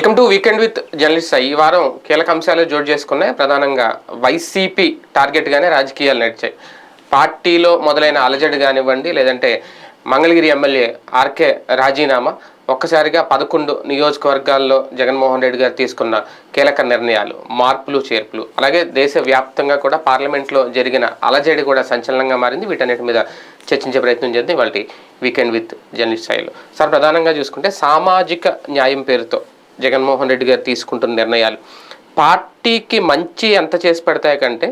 Welcome to weekend with journalist. ఈ వారం కీలక అంశాలు జోడు చేసుకున్నాయి. ప్రధానంగా వైసీపీ టార్గెట్గానే రాజకీయాలు నడిచాయి. పార్టీలో మొదలైన అలజడి కానివ్వండి, లేదంటే మంగళగిరి ఎమ్మెల్యే ఆర్కే రాజీనామా, ఒక్కసారిగా 11 నియోజకవర్గాల్లో జగన్మోహన్ రెడ్డి గారు తీసుకున్న కీలక నిర్ణయాలు, మార్పులు చేర్పులు, అలాగే దేశవ్యాప్తంగా కూడా పార్లమెంట్లో జరిగిన అలజడి కూడా సంచలనంగా మారింది. వీటన్నిటి మీద చర్చించే ప్రయత్నం చేద్దాం ఇవాళ వీకెండ్ విత్ జర్నలిస్ట్ స్థాయిలో. సార్, ప్రధానంగా చూసుకుంటే సామాజిక న్యాయం పేరుతో జగన్మోహన్ రెడ్డి గారు తీసుకుంటున్న నిర్ణయాలు పార్టీకి మంచి ఎంత చేసి పెడతాయి కంటే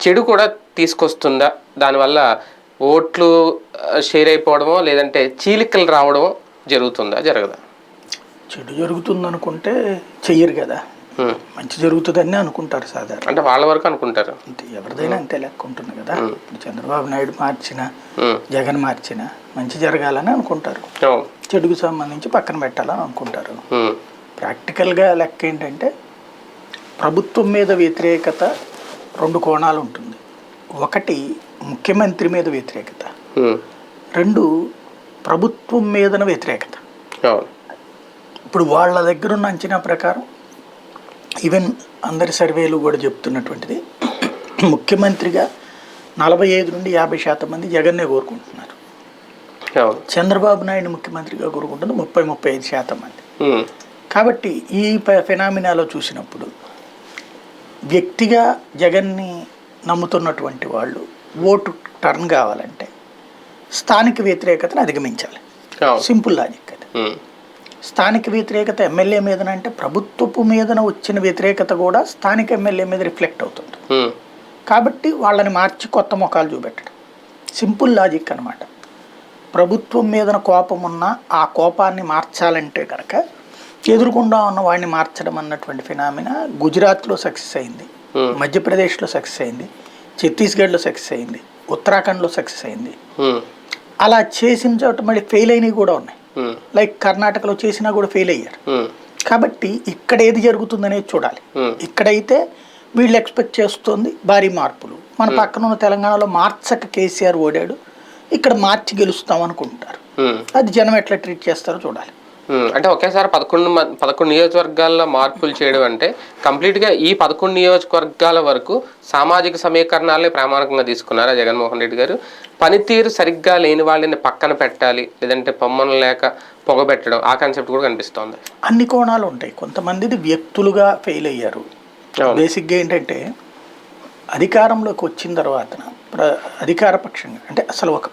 చెడు కూడా తీసుకొస్తుందా? దానివల్ల ఓట్లు షేర్ అయిపోవడమో లేదంటే చీలికలు రావడమో జరుగుతుందా, జరగదా? చెడు జరుగుతుంది అనుకుంటే చెయ్యరు కదా, మంచి జరుగుతుందని అనుకుంటారు సాధారణ. అంటే వాళ్ళ వరకు అనుకుంటారు, అంతే, ఎవరిదైనా అంతే లెక్క ఉంటుంది కదా. ఇప్పుడు చంద్రబాబు నాయుడు మార్చినా జగన్ మార్చినా మంచి జరగాలని అనుకుంటారు, చెడుకు సంబంధించి పక్కన పెట్టాలని అనుకుంటారు. ప్రాక్టికల్గా లెక్క ఏంటంటే ప్రభుత్వం మీద వ్యతిరేకత 2 కోణాలు ఉంటుంది. ఒకటి ముఖ్యమంత్రి మీద వ్యతిరేకత, 2 ప్రభుత్వం మీదన వ్యతిరేకత. ఇప్పుడు వాళ్ళ దగ్గర ఉన్న అంచనా ప్రకారం, ఈవెన్ అందరి సర్వేలు కూడా చెప్తున్నటువంటిది, ముఖ్యమంత్రిగా 45 నుండి 50% మంది జగన్నే కోరుకుంటున్నారు. చంద్రబాబు నాయుడు ముఖ్యమంత్రిగా కోరుకుంటుంది 30-35% మంది. కాబట్టి ఈ ఫెనామినాలో చూసినప్పుడు వ్యక్తిగా జగన్ని నమ్ముతున్నటువంటి వాళ్ళు ఓటు టర్న్ కావాలంటే స్థానిక వ్యతిరేకతను అధిగమించాలి. సింపుల్ లాజిక్ అది. స్థానిక వ్యతిరేకత ఎమ్మెల్యే మీదనంటే ప్రభుత్వపు మీదన వచ్చిన వ్యతిరేకత కూడా స్థానిక ఎమ్మెల్యే మీద రిఫ్లెక్ట్ అవుతుంది. కాబట్టి వాళ్ళని మార్చి కొత్త ముఖాలు చూపెట్టడం సింపుల్ లాజిక్ అనమాట. ప్రభుత్వం మీదన కోపం ఉన్నా ఆ కోపాన్ని మార్చాలంటే కనుక ఎదురుకుండా ఉన్న వాడిని మార్చడం అన్నటువంటి ఫినామినా గుజరాత్లో సక్సెస్ అయింది, మధ్యప్రదేశ్లో సక్సెస్ అయింది, ఛత్తీస్గఢ్లో సక్సెస్ అయింది, ఉత్తరాఖండ్లో సక్సెస్ అయింది. అలా చేసిన చోట మళ్ళీ ఫెయిల్ అయినవి కూడా ఉన్నాయి. లైక్ కర్ణాటకలో చేసినా కూడా ఫెయిల్ అయ్యారు. కాబట్టి ఇక్కడ ఏది జరుగుతుందనేది చూడాలి. ఇక్కడైతే వీళ్ళు ఎక్స్పెక్ట్ చేస్తుంది భారీ మార్పులు. మన పక్కన ఉన్న తెలంగాణలో మార్చక కేసీఆర్ ఓడాడు, ఇక్కడ మార్చి గెలుస్తాం అనుకుంటారు. అది జనం ఎట్లా ట్రీట్ చేస్తారో చూడాలి. అంటే ఒకేసారి 11 నియోజకవర్గాల్లో మార్పులు చేయడం అంటే కంప్లీట్గా ఈ 11 నియోజకవర్గాల వరకు సామాజిక సమీకరణాలే ప్రామాణికంగా తీసుకున్నారా జగన్మోహన్ రెడ్డి గారు? పనితీరు సరిగ్గా లేని వాళ్ళని పక్కన పెట్టాలి, లేదంటే పొమ్మను లేక పొగబెట్టడం, ఆ కాన్సెప్ట్ కూడా కనిపిస్తోంది. అన్ని కోణాలు ఉంటాయి. కొంతమంది వ్యక్తులుగా ఫెయిల్ అయ్యారు. బేసిక్గా ఏంటంటే అధికారంలోకి వచ్చిన తర్వాత అధికార పక్షంగా అంటే అసలు ఒక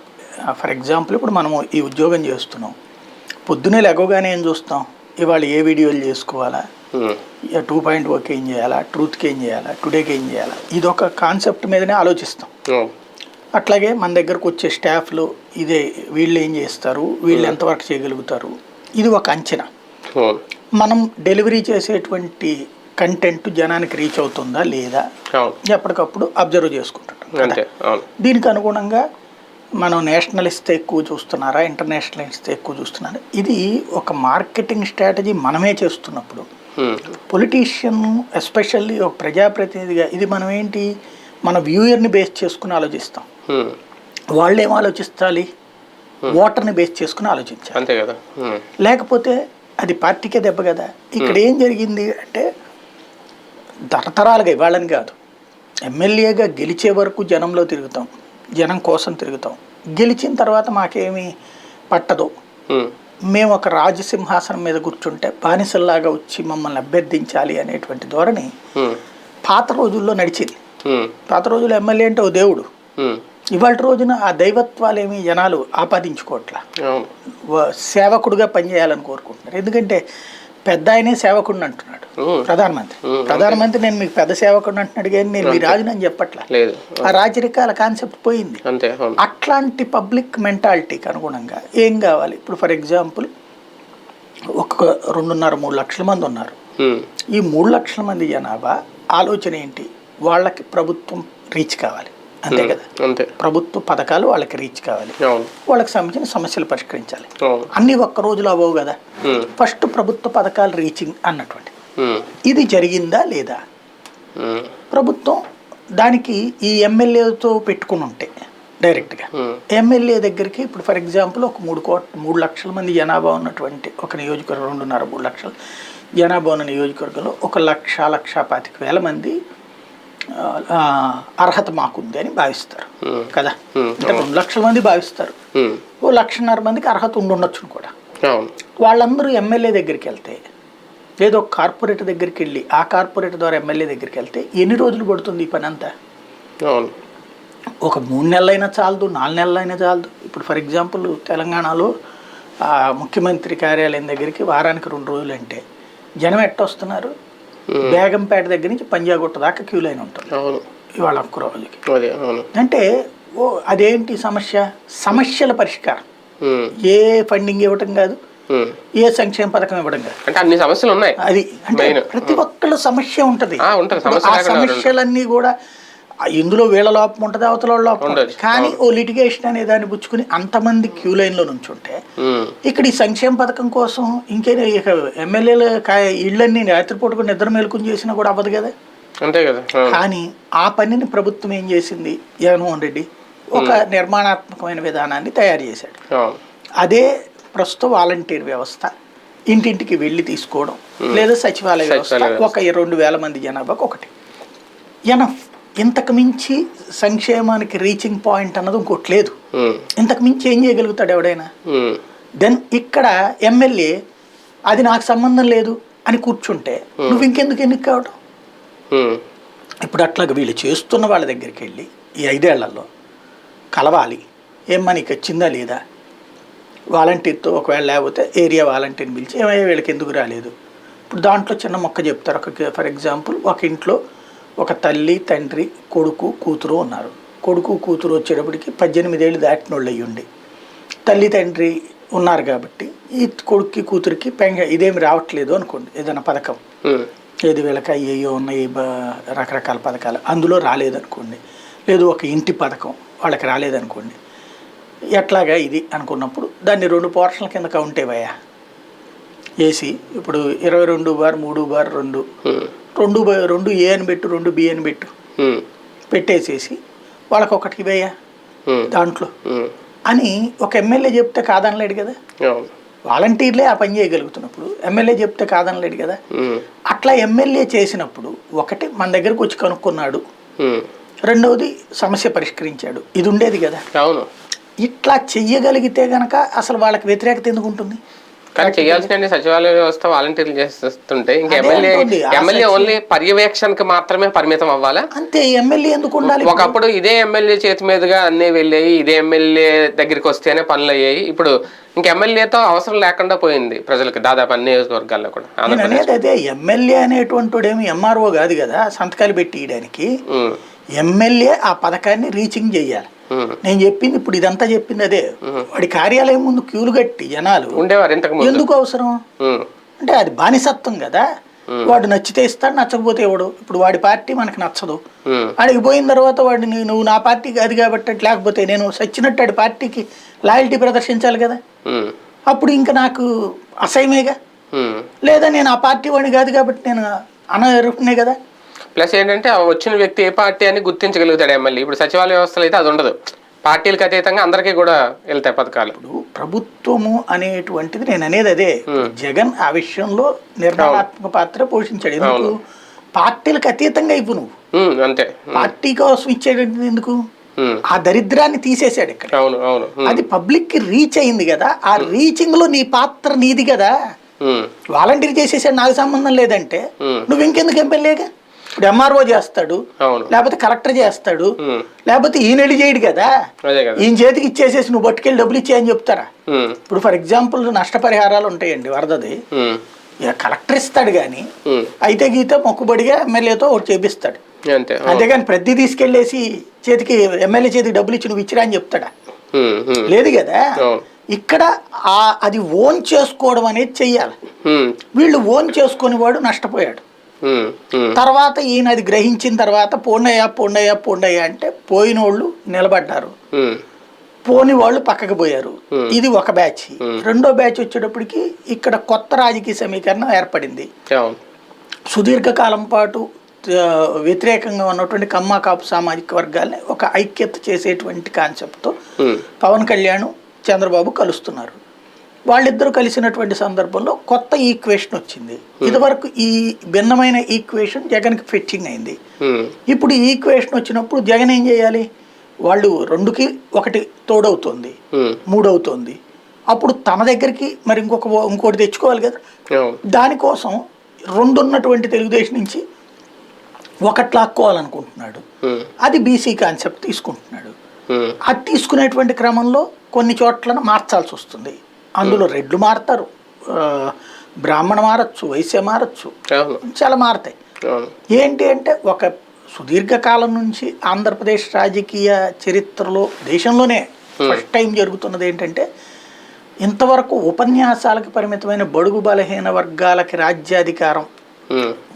ఫర్ ఎగ్జాంపుల్ ఇప్పుడు మనము ఈ ఉద్యోగం చేస్తున్నాం, పొద్దునే లెగవగానే ఏం చూస్తాం, ఇవాళ ఏ వీడియోలు చేసుకోవాలా, 2.0కి ఏం చేయాలా, ట్రూత్కి ఏం చేయాలా, టుడేకి ఏం చేయాలా, ఇదొక కాన్సెప్ట్ మీదనే ఆలోచిస్తాం. అట్లాగే మన దగ్గరకు వచ్చే స్టాఫ్లో ఇదే, వీళ్ళు ఏం చేస్తారు, వీళ్ళు ఎంతవరకు చేయగలుగుతారు, ఇది ఒక అంచనా. మనం డెలివరీ చేసేటువంటి కంటెంట్ జనానికి రీచ్ అవుతుందా లేదా ఎప్పటికప్పుడు అబ్జర్వ్ చేసుకుంటుంటాం. దీనికి అనుగుణంగా మనం నేషనలిస్ట్ ఎక్కువ చూస్తున్నారా, ఇంటర్నేషనలిస్ట్ ఎక్కువ చూస్తున్నారా, ఇది ఒక మార్కెటింగ్ స్ట్రాటజీ మనమే చేస్తున్నప్పుడు పొలిటీషియన్ ఎస్పెషల్లీ ఒక ప్రజాప్రతినిధిగా ఇది మనం ఏంటి, మన వ్యూయర్ని బేస్ చేసుకుని ఆలోచిస్తాం. వాళ్ళు ఏం ఆలోచించాలి, ఓటర్ని బేస్ చేసుకుని ఆలోచించాలి, అంతే కదా. లేకపోతే అది పార్టీకే దెబ్బ కదా. ఇక్కడ ఏం జరిగింది అంటే తరతరాలుగా వాళ్ళని కాదు, ఎమ్మెల్యేగా గెలిచే వరకు జనంలో తిరుగుతాం, జనం కోసం తిరుగుతాం, గెలిచిన తర్వాత మాకేమీ పట్టదు, మేము ఒక రాజసింహాసనం మీద కూర్చుంటే బానిసల్లాగా వచ్చి మమ్మల్ని అభ్యర్థించాలి అనేటువంటి ధోరణి పాత రోజుల్లో నడిచింది. పాత రోజుల్లో ఎమ్మెల్యే అంటే ఓ దేవుడు. ఇవాళ రోజున ఆ దైవత్వాలు ఏమి జనాలు ఆపాదించుకోవట్లా, సేవకుడుగా పనిచేయాలని కోరుకుంటున్నారు. ఎందుకంటే పెద్ద ఆయనే సేవకుడిని అంటున్నాడు ప్రధానమంత్రి నేను మీకు పెద్ద సేవకుడిని అంటున్నాడు కానీ నేను మీ రాజుని అని చెప్పట్లా. ఆ రాజరికాల కాన్సెప్ట్ పోయింది. అట్లాంటి పబ్లిక్ మెంటాలిటీకి అనుగుణంగా ఏం కావాలి, ఇప్పుడు ఫర్ ఎగ్జాంపుల్ ఒక 2.5-3 లక్షల మంది ఉన్నారు. ఈ 3 లక్షల మంది జనాభా ఆలోచన ఏంటి, వాళ్ళకి ప్రభుత్వం రీచ్ కావాలి, అంతే కదా. ప్రభుత్వ పథకాలు వాళ్ళకి రీచ్ కావాలి, వాళ్ళకి సంబంధించిన సమస్యలు పరిష్కరించాలి. అన్ని ఒక్క రోజులో అవ్వవు కదా. ఫస్ట్ ప్రభుత్వ పథకాలు రీచింగ్ అన్నటువంటి ఇది జరిగిందా లేదా, ప్రభుత్వం దానికి ఈ ఎమ్మెల్యేతో పెట్టుకుని ఉంటే డైరెక్ట్గా ఎమ్మెల్యే దగ్గరికి ఇప్పుడు ఫర్ ఎగ్జాంపుల్ ఒక 3 లక్షల మంది జనాభా ఉన్నటువంటి ఒక నియోజకవర్గం 2.5-3 లక్షలు జనాభా ఉన్న నియోజకవర్గంలో 1,00,25,000 మంది అర్హత మాకుంది అని భావిస్తారు కదా. అంటే 2 లక్షల మంది భావిస్తారు. 1,50,000 మందికి అర్హత ఉండొచ్చును కూడా. వాళ్ళందరూ ఎమ్మెల్యే దగ్గరికి వెళ్తే, ఏదో కార్పొరేట్ దగ్గరికి వెళ్ళి ఆ కార్పొరేట్ ద్వారా ఎమ్మెల్యే దగ్గరికి వెళ్తే ఎన్ని రోజులు పడుతుంది ఈ పని అంతా? ఒక 3 నెలలైనా చాలదు, 4 నెలలైనా చాలదు. ఇప్పుడు ఫర్ ఎగ్జాంపుల్ తెలంగాణలో ముఖ్యమంత్రి కార్యాలయం దగ్గరికి వారానికి 2 రోజులు అంటే జనం ఎట్టొస్తున్నారు? బేగంపేట దగ్గర నుంచి పంజాగుట్ట దాకా క్యూ లైన్ ఉంటుంది ఇవాళ ఒక్క రోజుకి. అంటే అదేంటి సమస్యల పరిష్కారం. ఏ ఫండింగ్ ఇవ్వటం కాదు, ఏ సంక్షేమ పథకం ఇవ్వడం కాదు, అంటే అన్ని సమస్యలు ఉన్నాయి. అది అంటే ప్రతి ఒక్కళ్ళ సమస్య ఉంటుంది. ఆ సమస్యలన్నీ కూడా ఇందులో వీళ్ళ లోపం ఉంటుంది, అవతల లోపం ఉంటుంది. కానీ ఓ లిటిగేషన్ అనే దాన్ని పుచ్చుకుని అంతమంది క్యూ లైన్లో నుంచుంటే ఇక్కడ ఈ సంక్షేమ పథకం కోసం ఇంకేనా ఇక ఎమ్మెల్యేల ఇళ్ళన్నీ రాత్రిపూట కూడా నిద్ర మేలుకుని చేసినా కూడా అవ్వదు కదా. అంతే కదా. కానీ ఆ పనిని ప్రభుత్వం ఏం చేసింది? జగన్మోహన్ రెడ్డి ఒక నిర్మాణాత్మకమైన విధానాన్ని తయారు చేశాడు. అదే ప్రస్తుతం వాలంటీర్ వ్యవస్థ, ఇంటింటికి వెళ్ళి తీసుకోవడం, లేదా సచివాలయ వ్యవస్థ. ఒక 2,000 మంది జనాభాకు ఒకటి ఎనఫ్. ఇంతకు మించి సంక్షేమానికి రీచింగ్ పాయింట్ అన్నది ఇంకోటి లేదు. ఇంతకు మించి ఏం చేయగలుగుతాడు ఎవడైనా? దెన్ ఇక్కడ ఎమ్మెల్యే అది నాకు సంబంధం లేదు అని కూర్చుంటే నువ్వు ఇంకెందుకు ఎన్నిక కావడం? ఇప్పుడు అట్లాగా వీళ్ళు చేస్తున్న వాళ్ళ దగ్గరికి వెళ్ళి ఈ 5 ఏళ్లలో కలవాలి, ఏమ్మా నీకు వచ్చిందా లేదా, వాలంటీర్తో ఒకవేళ లేకపోతే ఏరియా వాలంటీర్ని పిలిచి ఏమయ్యా వీళ్ళకి ఎందుకు రాలేదు. ఇప్పుడు దాంట్లో చిన్న మొక్క చెప్తారు. ఫర్ ఎగ్జాంపుల్ ఒక ఇంట్లో ఒక తల్లి, తండ్రి, కొడుకు, కూతురు ఉన్నారు. కొడుకు కూతురు వచ్చేటప్పటికి 18 ఏళ్ళు దాటిన వాళ్ళు అయ్యుండి, తల్లి తండ్రి ఉన్నారు కాబట్టి ఈ కొడుక్కి కూతురికి ఇదేమి రావట్లేదు అనుకోండి, ఏదైనా పథకం ఏది వీళ్ళకి అయ్యో ఉన్నాయి రకరకాల పథకాలు అందులో రాలేదనుకోండి, లేదు ఒక ఇంటి పథకం వాళ్ళకి రాలేదనుకోండి, ఎట్లాగా ఇది అనుకున్నప్పుడు దాన్ని 2 పోర్షన్ల కింద కౌంట్ అయ్యాయా వేసి ఇప్పుడు 22/3/2 2 ఏ అని పెట్టు, 2 బి అని పెట్టు, పెట్టేసేసి వాళ్ళకి ఒకటికి వేయా దాంట్లో అని ఒక ఎమ్మెల్యే చెప్తే కాదనలేడు కదా. వాలంటీర్లే ఆ పని చేయగలుగుతున్నప్పుడు ఎమ్మెల్యే చెప్తే కాదనలేడు కదా. అట్లా ఎమ్మెల్యే చేసినప్పుడు ఒకటి మన దగ్గరకు వచ్చి కనుక్కున్నాడు, రెండవది సమస్య పరిష్కరించాడు, ఇది ఉండేది కదా. ఇట్లా చెయ్యగలిగితే గనక అసలు వాళ్ళకి వ్యతిరేకత ఎందుకు ఉంటుంది? కానీ చేయాల్సిన సచివాలయ వ్యవస్థ వాలంటీర్లు చేస్తుంటే ఇంకా ఎమ్మెల్యే ఓన్లీ పర్యవేక్షణకి మాత్రమే పరిమితం అవ్వాలా? అంతే. ఎమ్మెల్యే ఎందుకు ఉండాలి? ఒకప్పుడు ఇదే ఎమ్మెల్యే చేతి మీదుగా అన్నీ వెళ్ళాయి, ఇదే ఎమ్మెల్యే దగ్గరికి వస్తేనే పనులు అయ్యాయి. ఇప్పుడు ఇంకా ఎమ్మెల్యేతో అవసరం లేకుండా పోయింది ప్రజలకు దాదాపు అన్ని నియోజకవర్గాల్లో కూడా. అనేది అదే, ఎమ్మెల్యే అనేటువంటి ఏమి ఎంఆర్ఓ కాదు కదా సంతకాలు పెట్టియడానికి. ఎమ్మెల్యే ఆ పథకాన్ని రీచింగ్ చెయ్యాలి. నేను చెప్పింది ఇప్పుడు ఇదంతా చెప్పింది అదే. వాడి కార్యాలయం ముందు క్యూలు కట్టి జనాలు ఉండేవారు. ఎందుకు అవసరం అంటే అది బానిసత్వం కదా. వాడు నచ్చితే ఇస్తాడు, నచ్చకపోతే ఇవ్వడు. ఇప్పుడు వాడి పార్టీ మనకు నచ్చదు, ఆడికి పోయిన తర్వాత వాడిని నువ్వు నా పార్టీకి అది కాబట్టి లేకపోతే నేను సచ్చినట్టు ఆడి పార్టీకి లాయల్టీ ప్రదర్శించాలి కదా. అప్పుడు ఇంకా నాకు అసహ్యమేగా. లేదా నేను ఆ పార్టీ వాడిని కాదు కాబట్టి నేను అనర్హునే కదా. ప్లస్ ఏంటంటే వచ్చిన వ్యక్తి ఏ పార్టీ అని గుర్తించగలుగుతాడు ఎమ్మెల్యే. ఇప్పుడు సచివాలయ వ్యవస్థలో అయితే అది ఉండదు, పార్టీలకు అతీతంగా అందరికీ కూడా వెళ్తాయి పథకాలు. ఇప్పుడు ప్రభుత్వము అనేటువంటిది నేను అనేది అదే. జగన్ ఆ విషయంలో నిర్మాణాత్మక పాత్ర పోషించాడు. ఎందుకు? పార్టీలకు అతీతంగా ఇవ్వు నువ్వు, అంతే. పార్టీ కోసం ఇచ్చేటది ఎందుకు? ఆ దరిద్రాన్ని తీసేసాడు ఇక్కడ. అది పబ్లిక్ కి రీచ్ అయింది కదా. ఆ రీచింగ్ లో నీ పాత్ర నీది కదా. వాలంటీర్ చేసేసాడు, నాకు సంబంధం లేదంటే నువ్వు ఇంకెందుకు ఎమ్మెల్యేగా? ఇప్పుడు ఎంఆర్ఓ చేస్తాడు, లేకపోతే కలెక్టర్ చేస్తాడు, లేకపోతే ఈయన వెళ్ళి చేయడు కదా. ఈయన చేతికి ఇచ్చేసేసి నువ్వు పట్టుకెళ్ళి డబ్బులు ఇచ్చేయని చెప్తారా? ఇప్పుడు ఫర్ ఎగ్జాంపుల్ నష్టపరిహారాలు ఉంటాయండి వరదది, కలెక్టర్ ఇస్తాడు కానీ అయితే గీత మొక్కుబడిగా ఎమ్మెల్యేతో ఒకటి చేపిస్తాడు. అంతేగాని ప్రతి తీసుకెళ్లేసి చేతికి ఎమ్మెల్యే చేతికి డబ్బులు ఇచ్చి నువ్వు ఇచ్చిరా అని చెప్తాడా? లేదు కదా. ఇక్కడ అది ఓన్ చేసుకోవడం అనేది చెయ్యాలి. వీళ్ళు ఓన్ చేసుకుని వాడు నష్టపోయాడు. తర్వాత ఈయన అది గ్రహించిన తర్వాత పోండయ్యా అంటే పోయిన వాళ్ళు నిలబడ్డారు, పోని వాళ్ళు పక్కకు పోయారు. ఇది ఒక బ్యాచ్. రెండో బ్యాచ్ వచ్చేటప్పటికి ఇక్కడ కొత్త రాజకీయ సమీకరణం ఏర్పడింది. సుదీర్ఘకాలం పాటు వ్యతిరేకంగా ఉన్నటువంటి కమ్మ కాపు సామాజిక వర్గాల్ని ఒక ఐక్యత చేసేటువంటి కాన్సెప్ట్తో పవన్ కళ్యాణ్, చంద్రబాబు కలుస్తున్నారు. వాళ్ళిద్దరూ కలిసినటువంటి సందర్భంలో కొత్త ఈక్వేషన్ వచ్చింది. ఇదివరకు ఈ భిన్నమైన ఈక్వేషన్ జగన్కి ఫెచ్చింగ్ అయింది. ఇప్పుడు ఈ ఈక్వేషన్ వచ్చినప్పుడు జగన్ ఏం చేయాలి? వాళ్ళు 2కి 1 తోడవుతుంది, 3 అవుతుంది. అప్పుడు తన దగ్గరికి మరి ఇంకోటి తెచ్చుకోవాలి కదా. దానికోసం 2 ఉన్నటువంటి తెలుగుదేశం నుంచి 1 లాక్కోవాలనుకుంటున్నాడు. అది బీసీ కాన్సెప్ట్ తీసుకుంటున్నాడు. అది తీసుకునేటువంటి క్రమంలో కొన్ని చోట్లను మార్చాల్సి వస్తుంది. అందులో రెడ్లు మారుతారు, బ్రాహ్మణ మారచ్చు, వైశ్య మారచ్చు, చాలా మారుతాయి. ఏంటి అంటే ఒక సుదీర్ఘకాలం నుంచి ఆంధ్రప్రదేశ్ రాజకీయ చరిత్రలో దేశంలోనే ఫస్ట్ టైం జరుగుతున్నది ఏంటంటే ఇంతవరకు ఉపన్యాసాలకు పరిమితమైన బడుగు బలహీన వర్గాలకి రాజ్యాధికారం,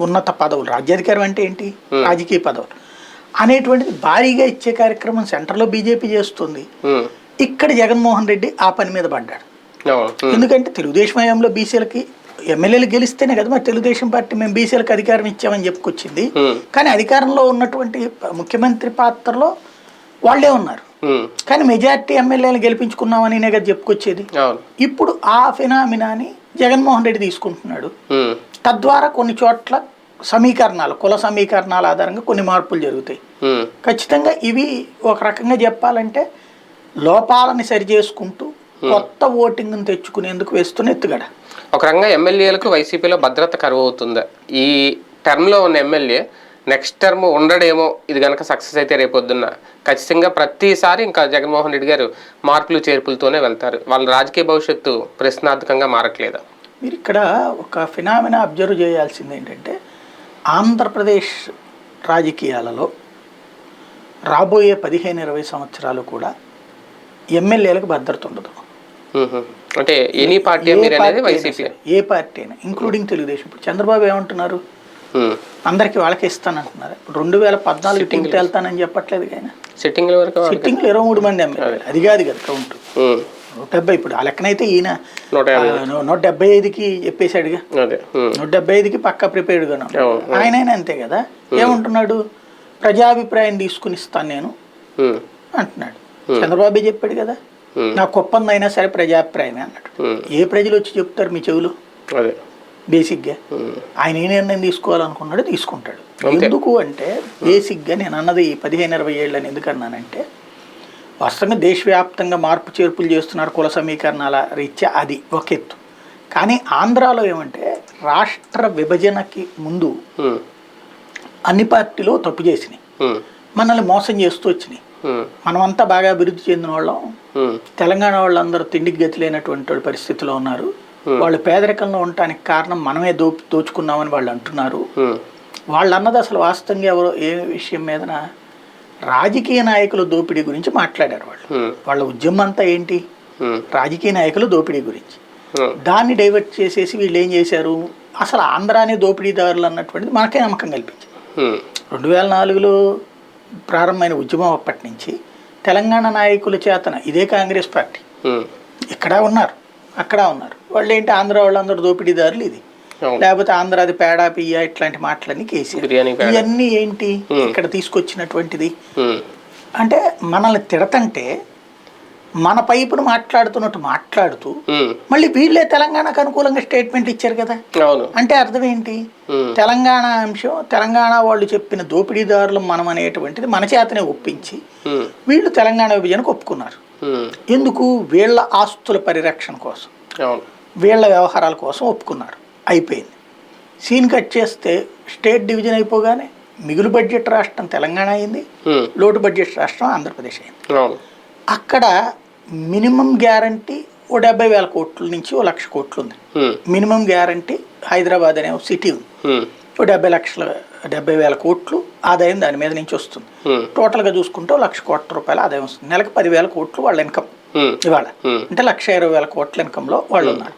ఉన్నత పదవులు, రాజ్యాధికారం అంటే ఏంటి, రాజకీయ పదవులు అనేటువంటిది భారీగా ఇచ్చే కార్యక్రమం సెంటర్లో బీజేపీ చేస్తుంది. ఇక్కడ జగన్మోహన్ రెడ్డి ఆ పని మీద పడ్డాడు. ఎందుకంటే తెలుగుదేశం హయాంలో బీసీలకి ఎమ్మెల్యేలు గెలిస్తేనే కదా మరి తెలుగుదేశం పార్టీ మేము బీసీలకు అధికారం ఇచ్చామని చెప్పుకొచ్చింది. కానీ అధికారంలో ఉన్నటువంటి ముఖ్యమంత్రి పాత్రలో వాళ్ళే ఉన్నారు. కానీ మెజారిటీ ఎమ్మెల్యేలు గెలిపించుకున్నామని కదా చెప్పుకొచ్చేది. ఇప్పుడు ఆ ఫినామినాని జగన్మోహన్ రెడ్డి తీసుకుంటున్నాడు. తద్వారా కొన్ని చోట్ల సమీకరణాలు, కుల సమీకరణాల ఆధారంగా కొన్ని మార్పులు జరుగుతాయి. ఖచ్చితంగా ఇవి ఒక రకంగా చెప్పాలంటే లోపాలని సరి చేసుకుంటూ కొత్త ఓటింగ్ని తెచ్చుకునేందుకు వేస్తున్న ఎత్తుగడ. ఒక రకంగా ఎమ్మెల్యేలకు వైసీపీలో భద్రత కరువు అవుతుందా? ఈ టర్మ్లో ఉన్న ఎమ్మెల్యే నెక్స్ట్ టర్మ్ ఉండడేమో, ఇది కనుక సక్సెస్ అయితే రేపొద్దున్న ఖచ్చితంగా ప్రతిసారి ఇంకా జగన్మోహన్ రెడ్డి గారు మార్పులు చేర్పులతోనే వెళ్తారు. వాళ్ళ రాజకీయ భవిష్యత్తు ప్రశ్నార్థకంగా మారట్లేదా? మీరు ఇక్కడ ఒక ఫినామినా అబ్జర్వ్ చేయాల్సింది ఏంటంటే ఆంధ్రప్రదేశ్ రాజకీయాలలో రాబోయే 15-20 సంవత్సరాలు కూడా ఎమ్మెల్యేలకు భద్రత ఉండదు. అంటే ఎనీ పార్టీ ఏ పార్టీ అయినా ఇంక్లూడింగ్ తెలుగుదేశం. ఇప్పుడు చంద్రబాబు ఏమంటున్నారు, అందరికి వాళ్ళకి ఇస్తానంటున్నారు. ఇప్పుడు 2014 టింగ్కి వెళ్తానని చెప్పట్లేదు. ఆయన సిట్టింగ్లు 23 మంది ఎమ్మెల్యేలు, అది కాదు కదా కౌంట్. 170 ఇప్పుడు ఆ లెక్కనైతే ఈయన 175కి చెప్పేశాడుగా, 175కి పక్కా ప్రిపేర్డ్గా ఆయన అంతే కదా. ఏమంటున్నాడు, ప్రజాభిప్రాయం తీసుకుని ఇస్తాను నేను అంటున్నాడు. చంద్రబాబే చెప్పాడు కదా, నాకు ఒప్పందైనా సరే ప్రజాభిప్రాయమే అన్నాడు. ఏ ప్రజలు వచ్చి చెప్తారు మీ చెవులు? బేసిక్గా ఆయన ఏ నిర్ణయం తీసుకోవాలనుకున్నాడో తీసుకుంటాడు. ఎందుకు అంటే బేసిక్గా నేను అన్నది 15-20 ఏళ్ళని ఎందుకన్నానంటే వాస్తవంగా దేశవ్యాప్తంగా మార్పు చేర్పులు చేస్తున్నారు కుల సమీకరణాల రీత్యా, అది ఒక ఎత్తు. కానీ ఆంధ్రాలో ఏమంటే రాష్ట్ర విభజనకి ముందు అన్ని పార్టీలు తప్పు చేసినాయి, మనల్ని మోసం చేస్తూ వచ్చినాయి. మనమంతా బాగా అభివృద్ధి చెందిన వాళ్ళం, తెలంగాణ వాళ్ళందరూ తిండికి గతి లేనటువంటి పరిస్థితిలో ఉన్నారు. వాళ్ళు పేదరికంలో ఉండటానికి కారణం మనమే దోచుకున్నామని వాళ్ళు అంటున్నారు. వాళ్ళు అన్నది అసలు వాస్తవంగా ఎవరో ఏ విషయం మీదన రాజకీయ నాయకుల దోపిడీ గురించి మాట్లాడారు. వాళ్ళ ఉద్యమం అంతా ఏంటి, రాజకీయ నాయకుల దోపిడీ గురించి. దాన్ని డైవర్ట్ చేసేసి వీళ్ళు ఏం చేశారు, అసలు ఆంధ్రానే దోపిడీదారులు అన్నటువంటిది మనకే నమ్మకం కల్పించింది. 2004లో ప్రారంభమైన ఉద్యమం అప్పటి నుంచి తెలంగాణ నాయకుల చేతన ఇదే కాంగ్రెస్ పార్టీ ఇక్కడ ఉన్నారు, అక్కడ ఉన్నారు. వాళ్ళు ఏంటి, ఆంధ్ర వాళ్ళందరూ దోపిడీదారులు, ఇది లేకపోతే ఆంధ్రాది పేడా పియ్య ఇట్లాంటి మాటలన్నీ కేసీఆర్. ఇవన్నీ ఏంటి ఇక్కడ తీసుకొచ్చినటువంటిది అంటే మనల్ని తిడతంటే మన పైపును మాట్లాడుతున్నట్టు మాట్లాడుతూ మళ్ళీ వీళ్ళే తెలంగాణకు అనుకూలంగా స్టేట్మెంట్ ఇచ్చారు కదా. అంటే అర్థం ఏంటి, తెలంగాణ అంశం, తెలంగాణ వాళ్ళు చెప్పిన దోపిడీదారులు మనం అనేటువంటిది మన చేతనే ఒప్పించి వీళ్ళు తెలంగాణ విభజనకు ఒప్పుకున్నారు. ఎందుకు, వీళ్ళ ఆస్తుల పరిరక్షణ కోసం, వీళ్ళ వ్యవహారాల కోసం ఒప్పుకున్నారు. అయిపోయింది. సీన్ కట్ చేస్తే స్టేట్ డివిజన్ అయిపోగానే మిగులు బడ్జెట్ రాష్ట్రం తెలంగాణ అయింది, లోటు బడ్జెట్ రాష్ట్రం ఆంధ్రప్రదేశ్ అయింది. అక్కడ మినిమం గ్యారంటీ 70,000 కోట్ల నుంచి 1,00,000 కోట్లు ఉంది. మినిమం గ్యారంటీ హైదరాబాద్ అనే సిటీ ఉంది, 70,000 కోట్లు ఆదాయం దాని మీద నుంచి వస్తుంది. టోటల్గా చూసుకుంటే 1,00,000 కోట్ల రూపాయల ఆదాయం వస్తుంది. నెలకు 10,000 కోట్లు వాళ్ళ ఇన్కమ్ ఇవాళ, అంటే 1,20,000 కోట్ల ఇన్కంలో వాళ్ళు ఉన్నారు.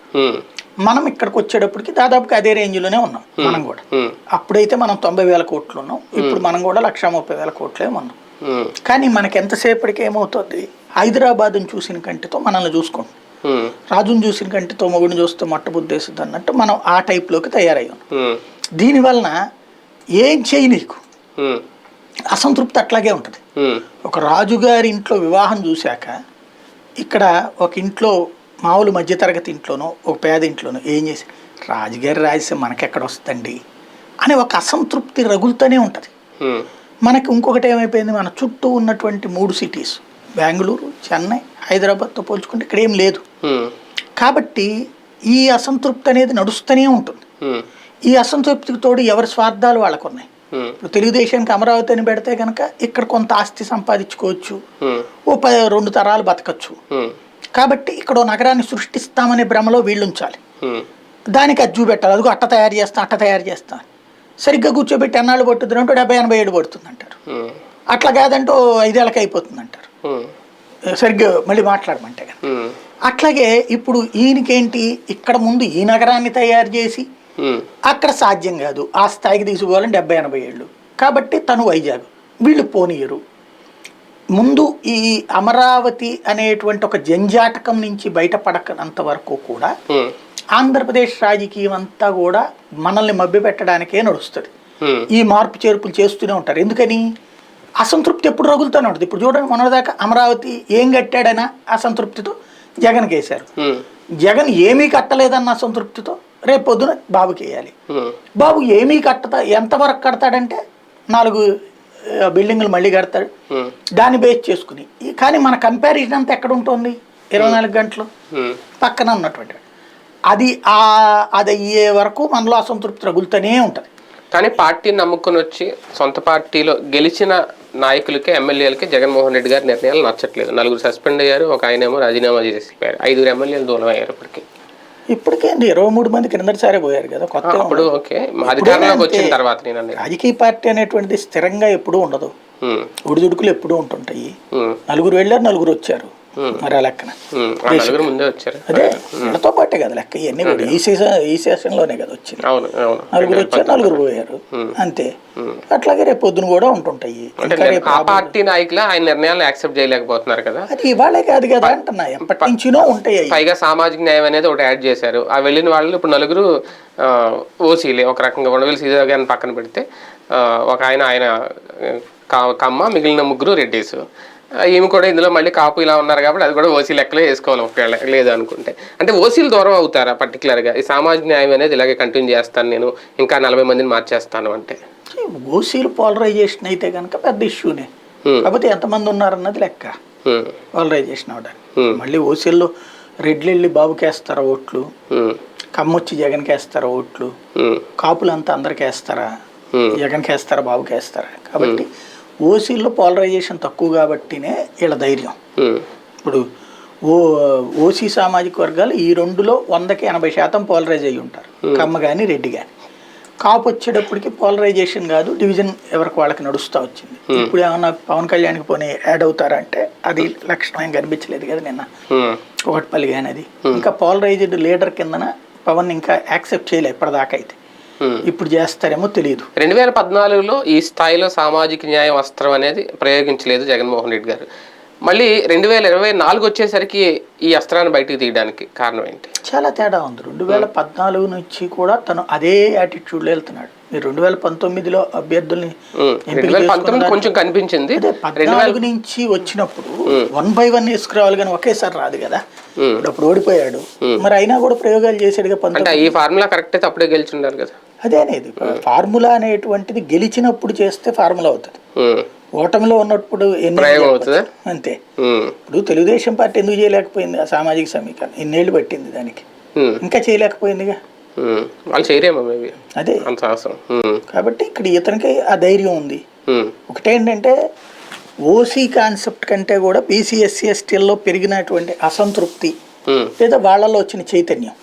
మనం ఇక్కడికి వచ్చేటప్పటికి దాదాపుగా అదే రేంజ్లోనే ఉన్నాం మనం కూడా. అప్పుడైతే మనం 90,000 కోట్లు ఉన్నాం, ఇప్పుడు మనం కూడా 1,30,000 కోట్లే ఉన్నాం. కానీ మనకి ఎంతసేపటికి ఏమవుతుంది, హైదరాబాద్ని చూసిన కంటితో మనల్ని చూసుకుంటాం, రాజుని చూసిన కంటితో మొగుడిని చూస్తే మొట్టబుద్ధేస్తుంది అన్నట్టు మనం ఆ టైప్లోకి తయారయ్యాం. దీనివలన ఏం చేయి నీకు అసంతృప్తి అట్లాగే ఉంటుంది. ఒక రాజుగారి ఇంట్లో వివాహం చూశాక ఇక్కడ ఒక ఇంట్లో మామూలు మధ్యతరగతి ఇంట్లోనో ఒక పేద ఇంట్లోనో ఏం చేసి రాజుగారి రాజసీమ మనకెక్కడ వస్తుందండి అనే ఒక అసంతృప్తి రగులుతూనే ఉంటుంది. మనకి ఇంకొకటి ఏమైపోయింది, మన చుట్టూ ఉన్నటువంటి 3 సిటీస్ బెంగళూరు, చెన్నై, హైదరాబాద్తో పోల్చుకుంటే ఇక్కడ ఏం లేదు. కాబట్టి ఈ అసంతృప్తి అనేది నడుస్తూనే ఉంటుంది. ఈ అసంతృప్తికి తోడు ఎవరి స్వార్థాలు వాళ్ళకు ఉన్నాయి. ఇప్పుడు తెలుగుదేశానికి అమరావతి అని పెడితే కనుక ఇక్కడ కొంత ఆస్తి సంపాదించుకోవచ్చు, ఓ 2 తరాలు బతకచ్చు. కాబట్టి ఇక్కడ నగరాన్ని సృష్టిస్తామనే భ్రమలో వీళ్ళు ఉంచాలి, దానికి అజ్జు పెట్టాలి. అదిగో అట్ట తయారు చేస్తాం సరిగ్గా కూర్చోబెట్టి ఎన్నాళ్ళు పట్టుద్ది అంటే 70-80 ఏళ్ళు పడుతుంది అంటారు. అట్లా కాదంటే 5 ఏళ్ళకి అయిపోతుంది అంటారు, సరిగ్గా మళ్ళీ మాట్లాడమంటే కదా. అట్లాగే ఇప్పుడు ఈయనకేంటి, ఇక్కడ ముందు ఈ నగరాన్ని తయారు చేసి అక్కడ సాధ్యం కాదు, ఆ స్థాయికి తీసుకోవాలని 70-80 ఏళ్ళు. కాబట్టి తను వైజాగ్, వీళ్ళు పోనీయరు. ముందు ఈ అమరావతి అనేటువంటి ఒక జంజాటకం నుంచి బయటపడకనంత వరకు కూడా ఆంధ్రప్రదేశ్ రాజకీయం అంతా కూడా మనల్ని మభ్యపెట్టడానికే నడుస్తుంది. ఈ మార్పు చేర్పులు చేస్తూనే ఉంటారు. ఎందుకని, అసంతృప్తి ఎప్పుడు రగులుతూనే ఉంటుంది. ఇప్పుడు చూడండి, మొన్నటిదాకా అమరావతి ఏం కట్టాడైనా అసంతృప్తితో జగన్కి వేశారు. జగన్ ఏమీ కట్టలేదన్న అసంతృప్తితో రేపు పొద్దున బాబుకి వేయాలి. బాబు ఏమీ ఎంతవరకు కడతాడంటే 4 బిల్డింగులు మళ్ళీ కడతాడు, దాన్ని బేస్ చేసుకుని. కానీ మన కంపారిజన్ అంతా ఎక్కడ ఉంటుంది, 24 గంటలు పక్కన ఉన్నటువంటి అది అయ్యే వరకు మనలో అసంతృప్తి రగులుతూనే ఉంటుంది. కానీ పార్టీని నమ్ముకుని వచ్చి సొంత పార్టీలో గెలిచిన నాయకులకి, ఎమ్మెల్యేలకి జగన్మోహన్ రెడ్డి గారి నిర్ణయాలు నచ్చట్లేదు. 4 సస్పెండ్ అయ్యారు, ఒక ఆయనేమో రాజీనామా చేసిపోయారు, 5 ఎమ్మెల్యేలు దూరం అయ్యారు. ఇప్పటికేంటి 23 మంది కిందసారే పోయారు కదా. కొత్త అధికారంలోకి వచ్చిన తర్వాత రాజకీయ పార్టీ అనేటువంటిది స్థిరంగా ఎప్పుడూ ఉండదు, ఒడిదుడుకులు ఎప్పుడూ ఉంటుంటాయి. 4 వెళ్ళారు, 4 వచ్చారు. మరి ఆ లెక్కన అదే వీళ్ళతో పాటే కదా లెక్క. ఇవన్నీ కూడా ఈ సెషన్లోనే కదా వచ్చింది. 4 వచ్చారు, 4 పోయారు, అంతే. అట్లాగే రేపు పొద్దున కూడా ఉంటుంటాయి. పార్టీ నాయకులు ఆయన నిర్ణయాలు యాక్సెప్ట్ చేయలేకపోతున్నారు కదా. అది ఇవాళే కాదు కదా అంటున్నా, ఎప్పటి నుంచినో ఉంటాయి. పైగా సామాజిక న్యాయం అనేది ఒకటి యాడ్ చేశారు. ఆ వెళ్ళిన వాళ్ళు ఇప్పుడు 4 ఓసీలే. ఒక రకంగా ఉండవల్లి సీదా గారిని పక్కన పెడితే ఒక ఆయన కమ్మ, మిగిలిన 3 రెడ్డీస్. ఈమె కూడా ఇందులో మళ్ళీ కాపు ఇలా ఉన్నారు కాబట్టి అది కూడా ఓసీ లెక్కలో వేసుకోవాలి ఒకవేళ లేదు అనుకుంటే. అంటే ఓసీలు దూరం అవుతారా పర్టికులర్గా? ఈ సామాజిక న్యాయం అనేది ఇలాగే కంటిన్యూ చేస్తాను, నేను ఇంకా 40 మందిని మార్చేస్తాను అంటే? ఓసీలు పోలరైజేషన్ అయితే కనుక పెద్ద ఇష్యూనే. కాకపోతే ఎంతమంది ఉన్నారన్నది లెక్క పోలరైజేషన్ అవడానికి. మళ్ళీ ఓసీల్లో రెడ్లు వెళ్ళి బాబుకి వేస్తారా ఓట్లు, కమ్మొచ్చి జగన్కి వేస్తారా ఓట్లు, కాపులంతా అందరికి వేస్తారా, జగన్కి వేస్తారా, బాబుకి వేస్తారా? కాబట్టి ఓసీల్లో పోలరైజేషన్ తక్కువ కాబట్టినే వీళ్ళ ధైర్యం. ఇప్పుడు ఓసీ సామాజిక వర్గాలు ఈ 2లో 100కి 80% పోలరైజ్ అయ్యి ఉంటారు, కమ్మ కానీ రెడ్డి కానీ. కాపు వచ్చేటప్పటికి పోలరైజేషన్ కాదు, డివిజన్ ఎవరికి వాళ్ళకి నడుస్తూ వచ్చింది. ఇప్పుడు ఏమన్నా పవన్ కళ్యాణ్కి పోనీ యాడ్ అవుతారంటే అది లక్షణం కనిపించలేదు కదా నిన్న ఒకటిపల్లి కానీ. అది ఇంకా పోలరైజ్డ్ లీడర్ కిందన పవన్ ఇంకా యాక్సెప్ట్ చేయలేదు ఇప్పటిదాకా. అయితే ఇప్పుడు చేస్తారేమో తెలియదు. 2014లో ఈ స్థాయిలో సామాజిక న్యాయ వస్త్రం అనేది ప్రయోగించలేదు జగన్మోహన్ రెడ్డి గారు. మళ్ళీ 2024 వచ్చేసరికి ఈ అస్త్రాన్ని బయటికి తీయడానికి కారణం ఏంటి? చాలా తేడా ఉంది. 2014 నుంచి కూడా తను అదే యాటిట్యూడ్లో వెళ్తున్నాడు. మీరు 2019లో అభ్యర్థుల్ని 2019 కొంచెం కనిపించింది. 14 నుంచి వచ్చినప్పుడు 1 by 1 వేసుకురావాలి కానీ ఒకేసారి రాదు కదా. అప్పుడు ఓడిపోయాడు, మరి అయినా కూడా ప్రయోగాలు చేసాడుగా. ఈ ఫార్ములా కరెక్ట్ అయితే అప్పుడే గెలిచిండారు కదా. అదే అనేది ఫార్ములా అనేటువంటిది గెలిచినప్పుడు చేస్తే ఫార్ములా అవుతుంది, ఓటమిలో ఉన్నప్పుడు అంతే. ఇప్పుడు తెలుగుదేశం పార్టీ ఎందుకు చేయలేకపోయింది ఆ సామాజిక సమీకరణ? 2 ఏళ్ళు పట్టింది దానికి, ఇంకా చేయలేకపోయిందిగా. వాళ్ళు చేయరేమో అదే. కాబట్టి ఇక్కడ ఇతనికి ఆ ధైర్యం ఉంది. ఒకటేంటంటే ఓసీ కాన్సెప్ట్ కంటే కూడా బీసీ ఎస్సీ ఎస్టీల్లో పెరిగినటువంటి అసంతృప్తి లేదా వాళ్ళలో వచ్చిన చైతన్యం,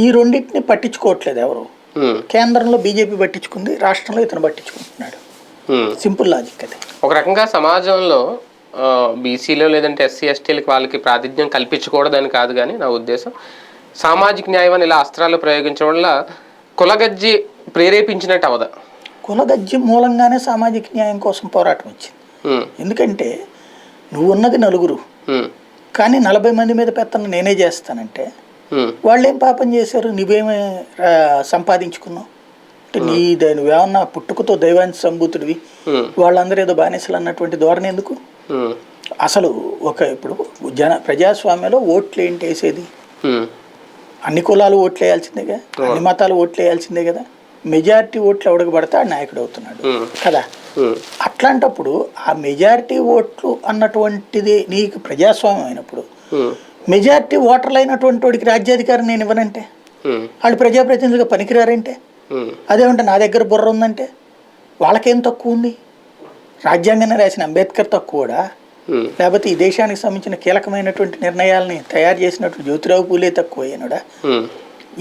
ఈ రెండింటిని పట్టించుకోవట్లేదు ఎవరు. కేంద్రంలో బీజేపీ పట్టించుకుంది, రాష్ట్రంలో ఇతను పట్టించుకుంటున్నాడు. సింపుల్ లాజిక్ అది. ఒక రకంగా సమాజంలో బీసీలో లేదంటే ఎస్సీ ఎస్టీలకి వాళ్ళకి ప్రాతినిధ్యం కల్పించకూడదని కాదు, కానీ నా ఉద్దేశం సామాజిక న్యాయం అని ఇలా అస్త్రాలు ప్రయోగించడం వల్ల కులగజ్జి ప్రేరేపించినట్టు అవదా? కులగజ్జి మూలంగానే సామాజిక న్యాయం కోసం పోరాటం వచ్చింది. ఎందుకంటే నువ్వు ఉన్నది 4, కానీ 40 మంది మీద పెత్తనం నేనే చేస్తానంటే వాళ్ళు ఏం పాపం చేశారు? నువ్వేమే సంపాదించుకున్నావు అంటే నువ్వేమన్నా పుట్టుకతో దైవాంశ సంభూతుడివి, వాళ్ళందరూ ఏదో బానిసలు అన్నటువంటి ధోరణి ఎందుకు? అసలు ఇప్పుడు ప్రజాస్వామ్యంలో ఓట్లు ఏంటి వేసేది? అన్ని కులాలు ఓట్లు వేయాల్సిందేగా, అన్ని మతాలు ఓట్లు వేయాల్సిందే కదా. మెజారిటీ ఓట్లు ఎవడికి పడితే ఆ నాయకుడు అవుతున్నాడు కదా. అట్లాంటప్పుడు ఆ మెజారిటీ ఓట్లు అన్నటువంటిది నీకు ప్రజాస్వామ్యం అయినప్పుడు మెజారిటీ ఓటర్లు అయినటువంటి వాడికి రాజ్యాధికారం నేను ఇవ్వనంటే, వాళ్ళు ప్రజాప్రతినిధులుగా పనికిరారంటే, అదేమంటే నా దగ్గర బుర్ర ఉందంటే వాళ్ళకేం తక్కువ ఉంది? రాజ్యాంగాన్ని రాసిన అంబేద్కర్ తక్కువడా? లేకపోతే ఈ దేశానికి సంబంధించిన కీలకమైనటువంటి నిర్ణయాలని తయారు చేసినటువంటి జ్యోతిరావు పూలే తక్కువ అయినడా?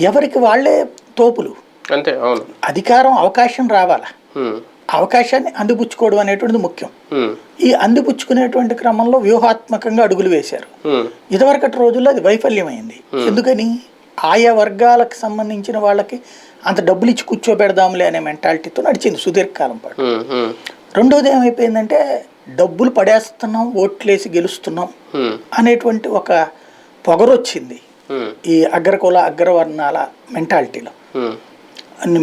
ఎవరికి వాళ్లే తోపులు. అంతే. అధికారం అవకాశం రావాలా, అవకాశాన్ని అందిపుచ్చుకోవడం అనేటువంటిది ముఖ్యం. ఈ అందిపుచ్చుకునేటువంటి క్రమంలో వ్యూహాత్మకంగా అడుగులు వేశారు. ఇదివరకటి రోజుల్లో అది వైఫల్యమైంది. ఎందుకని? ఆయా వర్గాలకు సంబంధించిన వాళ్ళకి అంత డబ్బులు ఇచ్చి కూర్చోబెడదాంలే అనే మెంటాలిటీతో నడిచింది సుదీర్ఘకాలం పాటు. రెండోది ఏమైపోయిందంటే డబ్బులు పడేస్తున్నాం, ఓట్లేసి గెలుస్తున్నాం అనేటువంటి ఒక పొగరొచ్చింది ఈ అగ్రకుల అగ్రవర్ణాల మెంటాలిటీలో.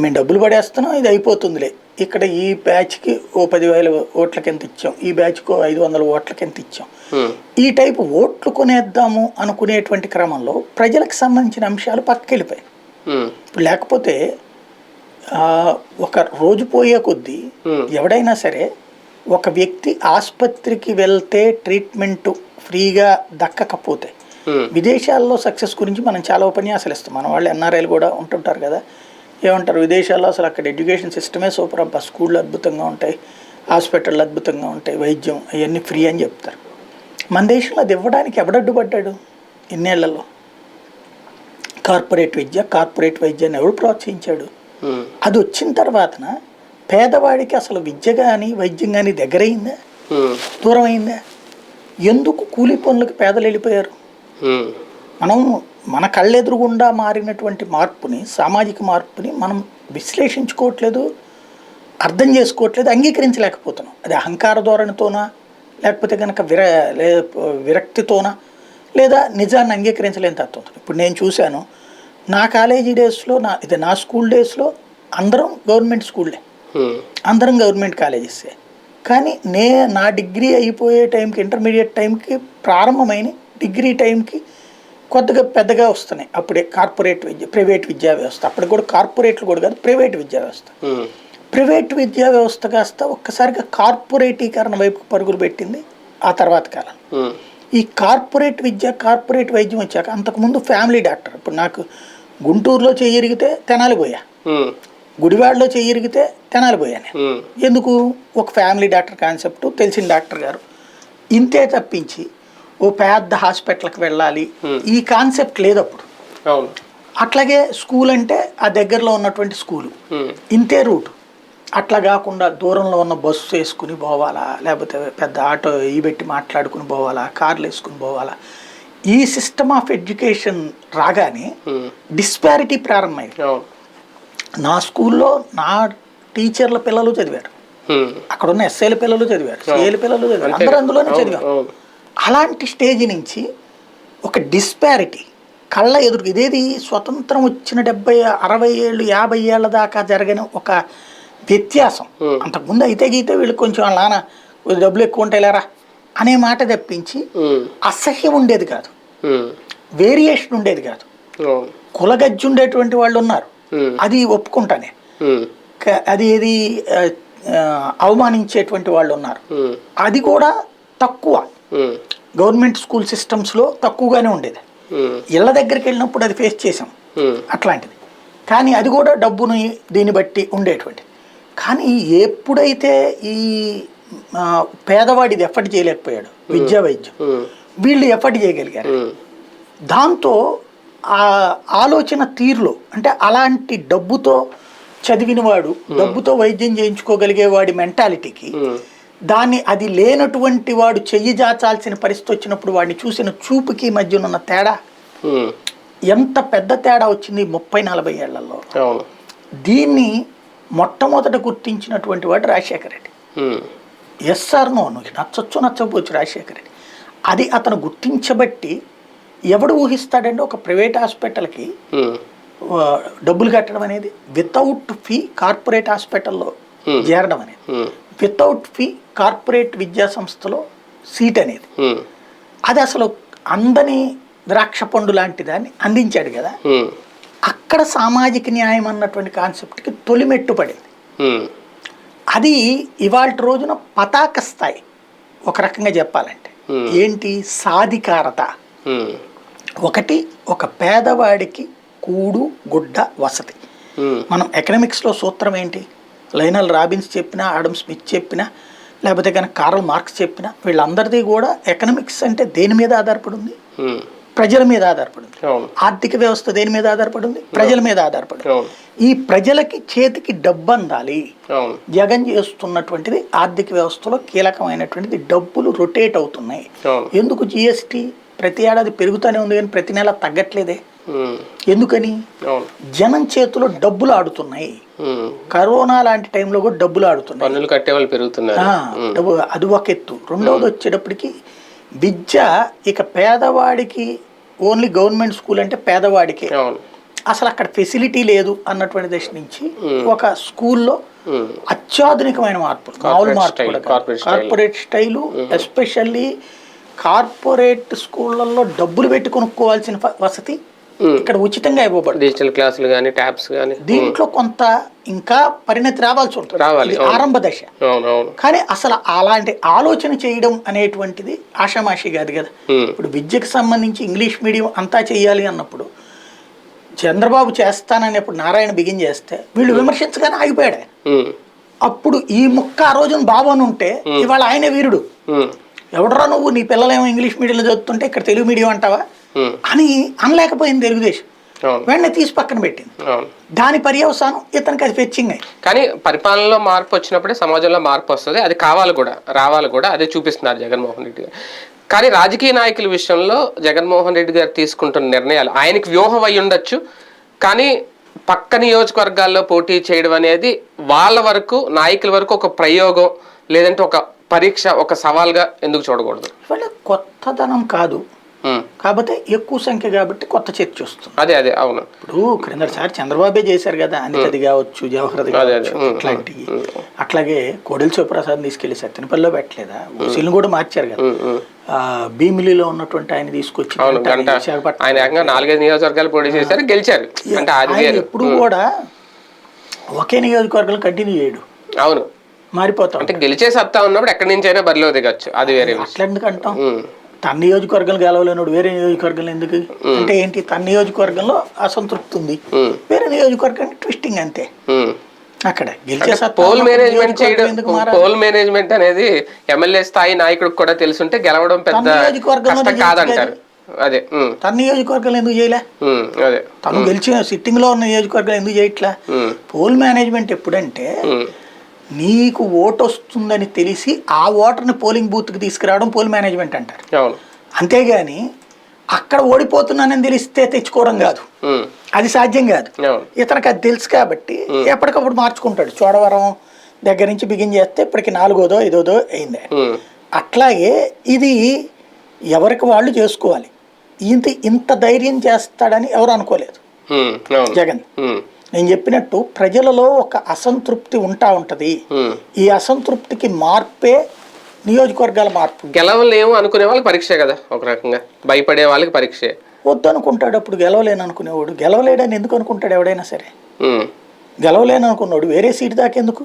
మేము డబ్బులు పడేస్తున్నాం, ఇది అయిపోతుందిలే, ఇక్కడ ఈ బ్యాచ్కి ఓ 10,000 ఓట్లకి ఎంత ఇచ్చాం, ఈ బ్యాచ్కు 500 ఓట్లకి ఎంత ఇచ్చాం, ఈ టైపు ఓట్లు కొనేద్దాము అనుకునేటువంటి క్రమంలో ప్రజలకు సంబంధించిన అంశాలు పక్కకెళ్ళిపోయాయి. లేకపోతే ఒక రోజు పోయే కొద్దీ ఎవడైనా సరే ఒక వ్యక్తి ఆసుపత్రికి వెళ్తే ట్రీట్మెంట్ ఫ్రీగా దక్కకపోతే, విదేశాల్లో సక్సెస్ గురించి మనం చాలా ఉపన్యాసాలు ఇస్తాం. మన వాళ్ళు ఎన్ఆర్ఐలు కూడా ఉంటుంటారు కదా, ఏమంటారు విదేశాల్లో అసలు అక్కడ ఎడ్యుకేషన్ సిస్టమే సూపర్ అబ్బా, స్కూళ్ళు అద్భుతంగా ఉంటాయి, హాస్పిటళ్ళు అద్భుతంగా ఉంటాయి, వైద్యం అవన్నీ ఫ్రీ అని చెప్తారు. మన దేశంలో అది ఇవ్వడానికి ఎవడడ్డుపడ్డాడు ఇన్నేళ్లలో? కార్పొరేట్ విద్య, కార్పొరేట్ వైద్యాన్ని ఎవడు ప్రోత్సహించాడు? అది వచ్చిన తర్వాతన పేదవాడికి అసలు విద్య కానీ వైద్యం కానీ దగ్గరైందా, దూరం అయిందా? ఎందుకు కూలీ పనులకు పేదలు వెళ్ళిపోయారు? మనం మన కళ్ళెదురుగుండా మారినటువంటి మార్పుని, సామాజిక మార్పుని మనం విశ్లేషించుకోవట్లేదు, అర్థం చేసుకోవట్లేదు, అంగీకరించలేకపోతున్నాం. అది అహంకార ధోరణితోనా, లేకపోతే కనుక విరక్తితోనా, లేదా నిజాన్ని అంగీకరించలేని తత్వంతో. ఇప్పుడు నేను చూశాను, నా కాలేజీ డేస్లో, నా స్కూల్ డేస్లో అందరం గవర్నమెంట్ స్కూళ్ళే, అందరం గవర్నమెంట్ కాలేజెసే. కానీ నా డిగ్రీ అయిపోయే టైంకి, ఇంటర్మీడియట్ టైంకి ప్రారంభమైన డిగ్రీ టైంకి కొద్దిగా పెద్దగా వస్తున్నాయి అప్పుడే కార్పొరేట్ విద్య, ప్రైవేట్ విద్యా వ్యవస్థ. అప్పటికి కూడా కార్పొరేట్లు కూడా కాదు, ప్రైవేట్ విద్యా వ్యవస్థ. ప్రైవేట్ విద్యా వ్యవస్థ కాస్త ఒక్కసారిగా కార్పొరేటీకరణ వైపు పరుగులు పెట్టింది ఆ తర్వాత కాలం. ఈ కార్పొరేట్ విద్య, కార్పొరేట్ వైద్యం వచ్చాక, అంతకుముందు ఫ్యామిలీ డాక్టర్. ఇప్పుడు నాకు గుంటూరులో చెయ్యిరిగితే తెనాలి పోయా, గుడివాడలో చెయ్యిరిగితే తెనాలి పోయాను. ఎందుకు? ఒక ఫ్యామిలీ డాక్టర్ కాన్సెప్ట్ తెలిసిన డాక్టర్ గారు, ఇంతే తప్పించి ఓ పెద్ద హాస్పిటల్కి వెళ్ళాలి ఈ కాన్సెప్ట్ లేదు అప్పుడు. అట్లాగే స్కూల్ అంటే ఆ దగ్గరలో ఉన్నటువంటి స్కూలు, ఇంతే రూట్. అట్లా కాకుండా దూరంలో ఉన్న బస్సు వేసుకుని పోవాలా, లేకపోతే పెద్ద ఆటో పెట్టి మాట్లాడుకుని పోవాలా, కార్లు వేసుకుని పోవాలా. ఈ సిస్టమ్ ఆఫ్ ఎడ్యుకేషన్ రాగానే డిస్పారిటీ ప్రారంభమైంది. నా స్కూల్లో నా టీచర్ల పిల్లలు చదివారు, అక్కడ ఉన్న ఎస్ఐల పిల్లలు చదివారు, సిఏల పిల్లలు చదివారు, అందరూ అందులోనే చదివారు. అలాంటి స్టేజ్ నుంచి ఒక డిస్పారిటీ కళ్ళ ఎదురు. ఇదేది స్వతంత్రం వచ్చిన 70, 60 ఏళ్ళు, 50 ఏళ్ళ దాకా జరిగిన ఒక వ్యత్యాసం. అంతకుముందు అయితే గీతే వీళ్ళు కొంచెం వాళ్ళ నాన్న డబ్బులు ఎక్కువ ఉంటాయి లేరా అనే మాట తప్పించి అసహ్యం ఉండేది కాదు, వేరియేషన్ ఉండేది కాదు. కులగజ్జి ఉండేటువంటి వాళ్ళు ఉన్నారు, అది ఒప్పుకుంటానే. అది ఏది అవమానించేటువంటి వాళ్ళు ఉన్నారు, అది కూడా తక్కువ. గవర్నమెంట్ స్కూల్ సిస్టమ్స్లో తక్కువగానే ఉండేది. ఇళ్ళ దగ్గరికి వెళ్ళినప్పుడు అది ఫేస్ చేసాం అట్లాంటిది. కానీ అది కూడా డబ్బుని దీన్ని బట్టి ఉండేటువంటి. కానీ ఎప్పుడైతే ఈ పేదవాడిది ఎఫర్ట్ చేయలేకపోయాడు విద్యా వైద్యం, వీళ్ళు ఎఫర్ట్ చేయగలిగారు. దాంతో ఆ ఆలోచన తీరులో, అంటే అలాంటి డబ్బుతో చదివినవాడు, డబ్బుతో వైద్యం చేయించుకోగలిగే వాడి మెంటాలిటీకి దాన్ని అది లేనటువంటి వాడు చెయ్యి జాచాల్సిన పరిస్థితి వచ్చినప్పుడు వాడిని చూసిన చూపుకి మధ్య ఉన్న తేడా ఎంత పెద్ద తేడా వచ్చింది 30-40 ఏళ్లలో. దీన్ని మొట్టమొదట గుర్తించినటువంటి వాడు రాజశేఖర రెడ్డి. ఎస్ఆర్ నో, నచ్చొచ్చు నచ్చకపోవచ్చు రాజశేఖర రెడ్డి, అది అతను గుర్తించబట్టి. ఎవడు ఊహిస్తాడంటే ఒక ప్రైవేట్ హాస్పిటల్కి డబ్బులు కట్టడం అనేది, వితౌట్ ఫీ కార్పొరేట్ హాస్పిటల్లో చేరడం అనేది, వితౌట్ ఫీ కార్పొరేట్ విద్యా సంస్థలో సీట్ అనేది. అది అసలు అందని ద్రాక్ష పండు లాంటి దాన్ని అందించాడు కదా. అక్కడ సామాజిక న్యాయం అన్నటువంటి కాన్సెప్ట్కి తొలిమెట్టు పడింది. అది ఇవాళ రోజున పతాక స్థాయి ఒక రకంగా చెప్పాలంటే. ఏంటి సాధికారత? ఒకటి, ఒక పేదవాడికి కూడు గుడ్డ వసతి. మనం ఎకనామిక్స్లో సూత్రం ఏంటి? లైనల్ రాబిన్స్ చెప్పినా, ఆడమ్ స్మిత్ చెప్పినా, లేకపోతే కనుక కార్ల్ మార్క్స్ చెప్పినా, వీళ్ళందరిది కూడా ఎకనామిక్స్ అంటే దేని మీద ఆధారపడి ఉంది? ప్రజల మీద ఆధారపడి ఉంది. ఆర్థిక వ్యవస్థ దేని మీద ఆధారపడి ఉంది? ప్రజల మీద ఆధారపడి. ఈ ప్రజలకి చేతికి డబ్బు అందాలి. జగన్ చేస్తున్నటువంటిది ఆర్థిక వ్యవస్థలో కీలకమైనటువంటిది. డబ్బులు రొటేట్ అవుతున్నాయి. ఎందుకు జిఎస్టీ ప్రతి ఏడాది పెరుగుతూనే ఉంది కానీ ప్రతి నెల తగ్గట్లేదే? ఎందుకని? జనం చేతిలో డబ్బులు ఆడుతున్నాయి. కరోనా లాంటి టైంలో కూడా డబ్బులు ఆడుతున్నాయి. పన్నులు కట్టేవాళ్ళు పెరుగుతున్నారు. అది ఒక ఎత్తు. రెండవది వచ్చేటప్పటికి విద్య ఇక పేదవాడికి ఓన్లీ గవర్నమెంట్ స్కూల్ అంటే పేదవాడికి అసలు అక్కడ ఫెసిలిటీ లేదు అన్నటువంటి దశ నుంచి ఒక స్కూల్లో అత్యాధునికమైన మార్పులు, మామూలు మార్పులు, కార్పొరేట్ స్టైలు, ఎస్పెషల్లీ కార్పొరేట్ స్కూళ్ళల్లో డబ్బులు పెట్టి కొనుక్కోవాల్సిన వసతి ఇక్కడ ఉచితంగా ఇవ్వబడుతుంది. డిజిటల్ క్లాసులు కానీ, ట్యాబ్స్ కానీ. దీంట్లో కొంత ఇంకా పరిణతి రావాల్సి ఉంటుంది, ఆరంభ దశ. కానీ అసలు అలాంటి ఆలోచన చేయడం అనేటువంటిది ఆషామాషి కాదు కదా. ఇప్పుడు విద్యకు సంబంధించి ఇంగ్లీష్ మీడియం అంతా చెయ్యాలి అన్నప్పుడు చంద్రబాబు చేస్తాననేప్పుడు నారాయణ బిగిన్ చేస్తే వీళ్ళు విమర్శించగానే ఆగిపోయాడు. అప్పుడు ఈ ముక్క ఆ రోజున బాబు అని ఉంటే ఇవాళ ఆయనే వీరుడు. ఎవడరా నువ్వు, నీ పిల్లలేమో ఇంగ్లీష్ మీడియంలో చదువుతుంటే ఇక్కడ తెలుగు మీడియం అంటావా అని అనలేకపోయింది తెలుగుదేశం. వెంటనే తీసి పక్కన పెట్టింది. దాని పర్యవసానం ఇతనికి అది ఫెచ్చింగ్. కానీ పరిపాలనలో మార్పు వచ్చినప్పుడే సమాజంలో మార్పు వస్తుంది. అది కావాలి కూడా, రావాలి కూడా. అదే చూపిస్తున్నారు జగన్మోహన్ రెడ్డి గారు. కానీ రాజకీయ నాయకుల విషయంలో జగన్మోహన్ రెడ్డి గారు తీసుకుంటున్న నిర్ణయాలు ఆయనకి వ్యూహం అయి ఉండొచ్చు. కానీ పక్క నియోజకవర్గాల్లో పోటీ చేయడం అనేది వాళ్ళ వరకు, నాయకుల వరకు ఒక ప్రయోగం, లేదంటే ఒక పరీక్ష, ఒక సవాల్గా ఎందుకు చూడకూడదు? ఇవాళ కొత్తదనం కాదు, కాకపోతే ఎక్కువ సంఖ్య కాబట్టి కొత్త చర్చ వస్తుంది. అదే అదే అవును. ఇప్పుడు క్రిందసారి చంద్రబాబే చేశారు కదా, అనితది కావచ్చు, జవహర్ది కావచ్చు, ఇట్లాంటివి. అట్లాగే కోడెల శివప్రసాద్ తీసుకెళ్లి సత్తెనపల్లిలో పెట్టలేదా? ఓసీలను కూడా మార్చారు కదా. భీమిలిలో ఉన్నటువంటి ఆయన తీసుకొచ్చి ఆయన 4-5 నియోజకవర్గాలు పోటీ చేశారు, గెలిచారు. అంటే ఆయన ఎప్పుడు కూడా ఒకే నియోజకవర్గాలు కంటిన్యూ చేయడు. అవును, మారిపోతాం. అంటే గెలిచే సత్తా ఉన్నప్పుడు ఎక్కడి నుంచి అయినా బరిలో దిగచ్చు. అది వేరే. అట్లా ఎందుకు అంటాం? తన నియోజకవర్గం గెలవలేనుడు వేరే నియోజకవర్గం ఎందుకు అంటే ఏంటి? తన నియోజకవర్గంలో అసంతృప్తి ఉంది, వేరే నియోజకవర్గానికి ట్విస్టింగ్ అంతే. అక్కడ గెలిచే పోల్ మేనేజ్మెంట్ చేయడం, పోల్ మేనేజ్మెంట్ అనేది ఎమ్మెల్యే స్థాయి నాయకుడికి కూడా తెలుసుంటే గెలవడం పెద్ద కష్టం కాదంటారు. అదే తన నియోజకవర్గం ఎందుకు చేయలే? అదే తను గెలిచిన సిట్టింగ్ లో ఉన్న నియోజకవర్గం ఎందుకు చేయట్లా? పోల్ మేనేజ్మెంట్ ఎప్పుడంటే నీకు ఓటు వస్తుందని తెలిసి ఆ ఓటర్ని పోలింగ్ బూత్కి తీసుకురావడం పోల్ మేనేజ్మెంట్ అంటారు. అంతేగాని అక్కడ ఓడిపోతున్నానని తెలిస్తే తెచ్చుకోవడం కాదు, అది సాధ్యం కాదు. ఇతనికి అది తెలుసు కాబట్టి ఎప్పటికప్పుడు మార్చుకుంటాడు. చోడవరం దగ్గర నుంచి బిగిన్ చేస్తే ఇప్పటికి 4వ 5వ అయింది. అట్లాగే ఇది ఎవరికి వాళ్ళు చేసుకోవాలి. ఇంత ధైర్యం చేస్తాడని ఎవరు అనుకోలేదు జగన్. నేను చెప్పినట్టు ప్రజలలో ఒక అసంతృప్తి ఉంటది. ఈ అసంతృప్తికి మార్పే నియోజకవర్గాల మార్పు. గెలవలేము అనుకునే వాళ్ళకి పరీక్ష కదా, ఒక రకంగా భయపడే వాళ్ళకి పరీక్ష. వద్దు అనుకుంటాడు అప్పుడు గెలవలేను అనుకునేవాడు. గెలవలేడని ఎందుకు అనుకుంటాడు ఎవడైనా సరే? గెలవలేను అనుకున్నాడు వేరే సీట్ దాకెందుకు?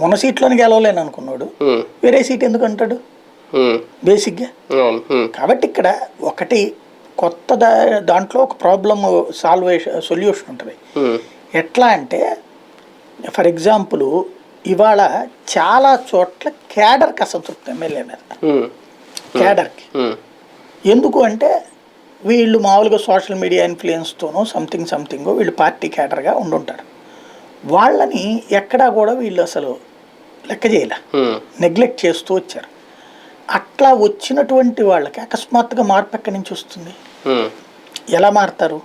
ఉన్న సీట్లోని గెలవలేను అనుకున్నాడు వేరే సీట్ ఎందుకు అంటాడు బేసిక్గా? కాబట్టి ఇక్కడ ఒకటి కొత్త దాంట్లో ఒక ప్రాబ్లమ్ సొల్యూషన్ ఉంటుంది. ఎట్లా అంటే ఫర్ ఎగ్జాంపుల్ ఇవాళ చాలా చోట్ల క్యాడర్కి అసంతృప్తి ఎమ్మెల్యే మీద. క్యాడర్కి ఎందుకు అంటే వీళ్ళు మామూలుగా సోషల్ మీడియా ఇన్ఫ్లుయెన్స్తోనో సంథింగ్ వీళ్ళు పార్టీ క్యాడర్గా ఉండుంటారు. వాళ్ళని ఎక్కడా కూడా వీళ్ళు అసలు లెక్క చేయలే, నెగ్లెక్ట్ చేస్తూ వచ్చారు. అట్లా వచ్చినటువంటి వాళ్ళకి అకస్మాత్తుగా మార్పు ఎక్కడి నుంచి వస్తుంది? ఎలా మారుతారు?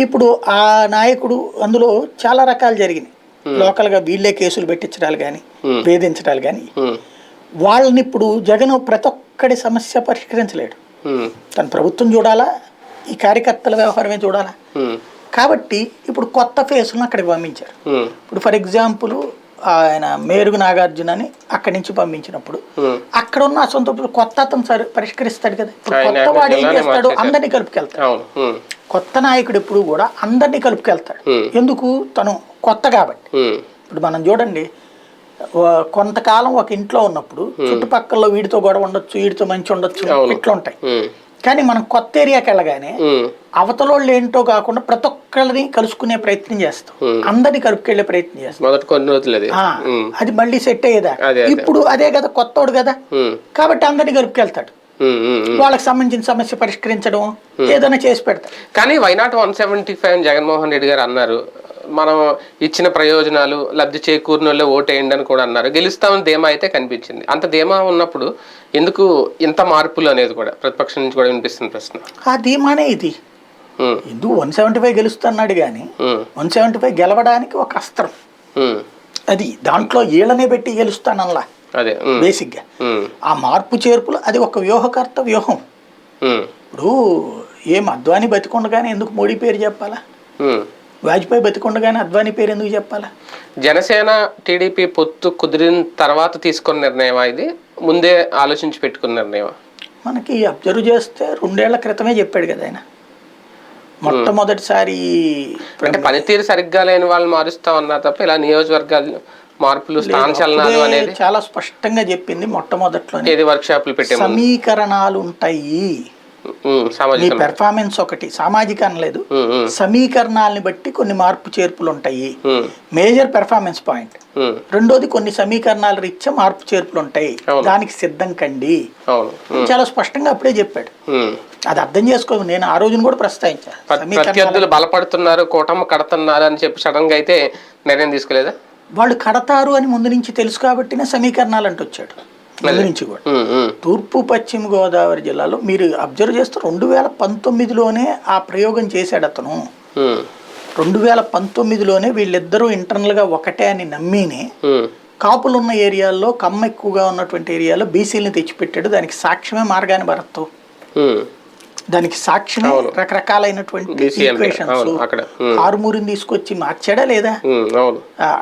ఇప్పుడు ఆ నాయకుడు అందులో చాలా రకాలు జరిగినాయి. లోకల్గా వీళ్ళే కేసులు పెట్టించడాలు కానీ, వేధించడాలు కానీ. వాళ్ళని ఇప్పుడు జగన్ ప్రతి ఒక్కడి సమస్య పరిష్కరించలేడు. తన ప్రభుత్వం చూడాలా, ఈ కార్యకర్తల వ్యవహారమే చూడాలా. కాబట్టి ఇప్పుడు కొత్త ఫేసులను అక్కడికి పంపించారు. ఇప్పుడు ఫర్ ఎగ్జాంపుల్ ఆయన మేరుగు నాగార్జున అని అక్కడి నుంచి పంపించినప్పుడు అక్కడ ఉన్న అసంతృప్తులు కొత్త అతను పరిష్కరిస్తాడు కదా. ఇప్పుడు కొత్త వాడు ఏం చేస్తాడు, అందరినీ కలుపుకెళ్తాడు. కొత్త నాయకుడు ఎప్పుడు కూడా అందరినీ కలుపుకెళ్తాడు. ఎందుకు, తను కొత్త కాబట్టి. ఇప్పుడు మనం చూడండి, కొంతకాలం ఒక ఇంట్లో ఉన్నప్పుడు చుట్టుపక్కల వీడితో గొడవ ఉండొచ్చు, వీడితో మంచి ఉండొచ్చు, ఇట్లా ఉంటాయి. కానీ మనం కొత్త ఏరియాకి వెళ్ళగానే అవతలోళ్ళు ఏంటో కాకుండా ప్రతి ఒక్కరిని కలుసుకునే ప్రయత్నం చేస్తాం, అందరినీ కలుపుకెళ్లే ప్రయత్నం చేస్తాం. అది మళ్ళీ సెట్ అయ్యేదా. ఇప్పుడు అదే కదా, కొత్తోడు కదా, కాబట్టి అందరినీ కలుపుకెళ్తాడు. వాళ్ళకి సంబంధించిన సమస్య పరిష్కరించడం ఏదైనా చేసి పెడతారు. కానీ వైనాట్ 175 జగన్మోహన్ రెడ్డి గారు అన్నారు, మనం ఇచ్చిన ప్రయోజనాలు లబ్ధి చేకూరిన వాళ్ళే ఓటేయండి అని కూడా అన్నారు. గెలుస్తామని ధీమా అయితే కనిపించింది. అంత ధీమా ఉన్నప్పుడు ఎందుకు ఇంత మార్పులు అనేది కూడా ప్రతిపక్షం నుంచి కూడా వినిపిస్తుంది ప్రశ్న. ఆ ధీమానే ఇది. ఎందుకు 175 గెలుస్తున్నాడు కానీ 175 గెలవడానికి ఒక అస్త్రం అది. దాంట్లో ఏళ్ళనే పెట్టి గెలుస్తానల్లా. అదే బేసిక్ గా ఆ మార్పు చేర్పులు అది ఒక వ్యూహకర్త వ్యూహం. ఇప్పుడు ఏం అద్వానీ బతికొండగానే ఎందుకు మోడీ పేరు చెప్పాలా, వాజ్పేయి బతికొండగానే అద్వానీ పేరు ఎందుకు చెప్పాలా? జనసేన టీడీపీ పొత్తు కుదిరిన తర్వాత తీసుకున్న నిర్ణయం ఇది, ముందే ఆలోచించి పెట్టుకున్న నిర్ణయం? మనకి అబ్జర్వ్ చేస్తే 2 ఏళ్ల క్రితమే చెప్పాడు కదా ఆయన. మొట్టమొదటిసారి అంటే పనితీరు సరిగ్గా లేని వాళ్ళు మారుస్తామన్నారు తప్ప ఇలా నియోజకవర్గాలు మార్పులు స్థానచలనాలు అనేది చాలా స్పష్టంగా చెప్పింది. మొట్టమొదట్లో ఏది వర్క్షాపులు పెట్టే సమీకరణాలు ఉంటాయి, నీ పెర్ఫార్మెన్స్ ఒకటి సామాజిక అనలేదు, సమీకరణాలని బట్టి కొన్ని మార్పు చేర్పులు ఉంటాయి. Major performance point. రెండోది కొన్ని సమీకరణాల రీత్యా మార్పు చేర్పులు ఉంటాయి, దానికి సిద్ధం కండి. చాలా స్పష్టంగా అప్పుడే చెప్పాడు. అది అర్థం చేసుకో. నేను ఆ రోజున కూడా ప్రస్తావించాను, ప్రత్యర్థులు బలపడుతున్నారు, కూటమి కడుతున్నారు అని చెప్పి సడన్ గా అయితే నిర్ణయం తీసుకోలేదా? వాళ్ళు కడతారు అని ముందు నుంచి తెలుసు కాబట్టినే సమీకరణాలు అంటూ వచ్చాడు ముందు నుంచి కూడా. తూర్పు పశ్చిమ గోదావరి జిల్లాలో మీరు అబ్జర్వ్ చేస్తే 2019లోనే ఆ ప్రయోగం చేశాడు అతను. 2019లోనే వీళ్ళిద్దరూ ఇంటర్నల్ గా ఒకటే అని నమ్మినే కాపులు ఉన్న ఏరియాల్లో, కమ్మ ఎక్కువగా ఉన్నటువంటి ఏరియాలో బీసీలని తెచ్చిపెట్టాడు. దానికి సాక్ష్యమే మార్గాని భరత్. దానికి సాక్ష్యమే రకరకాలైనటువంటి ఈక్వేషన్స్. ఆరుమూరిని తీసుకొచ్చి మార్చాడా లేదా?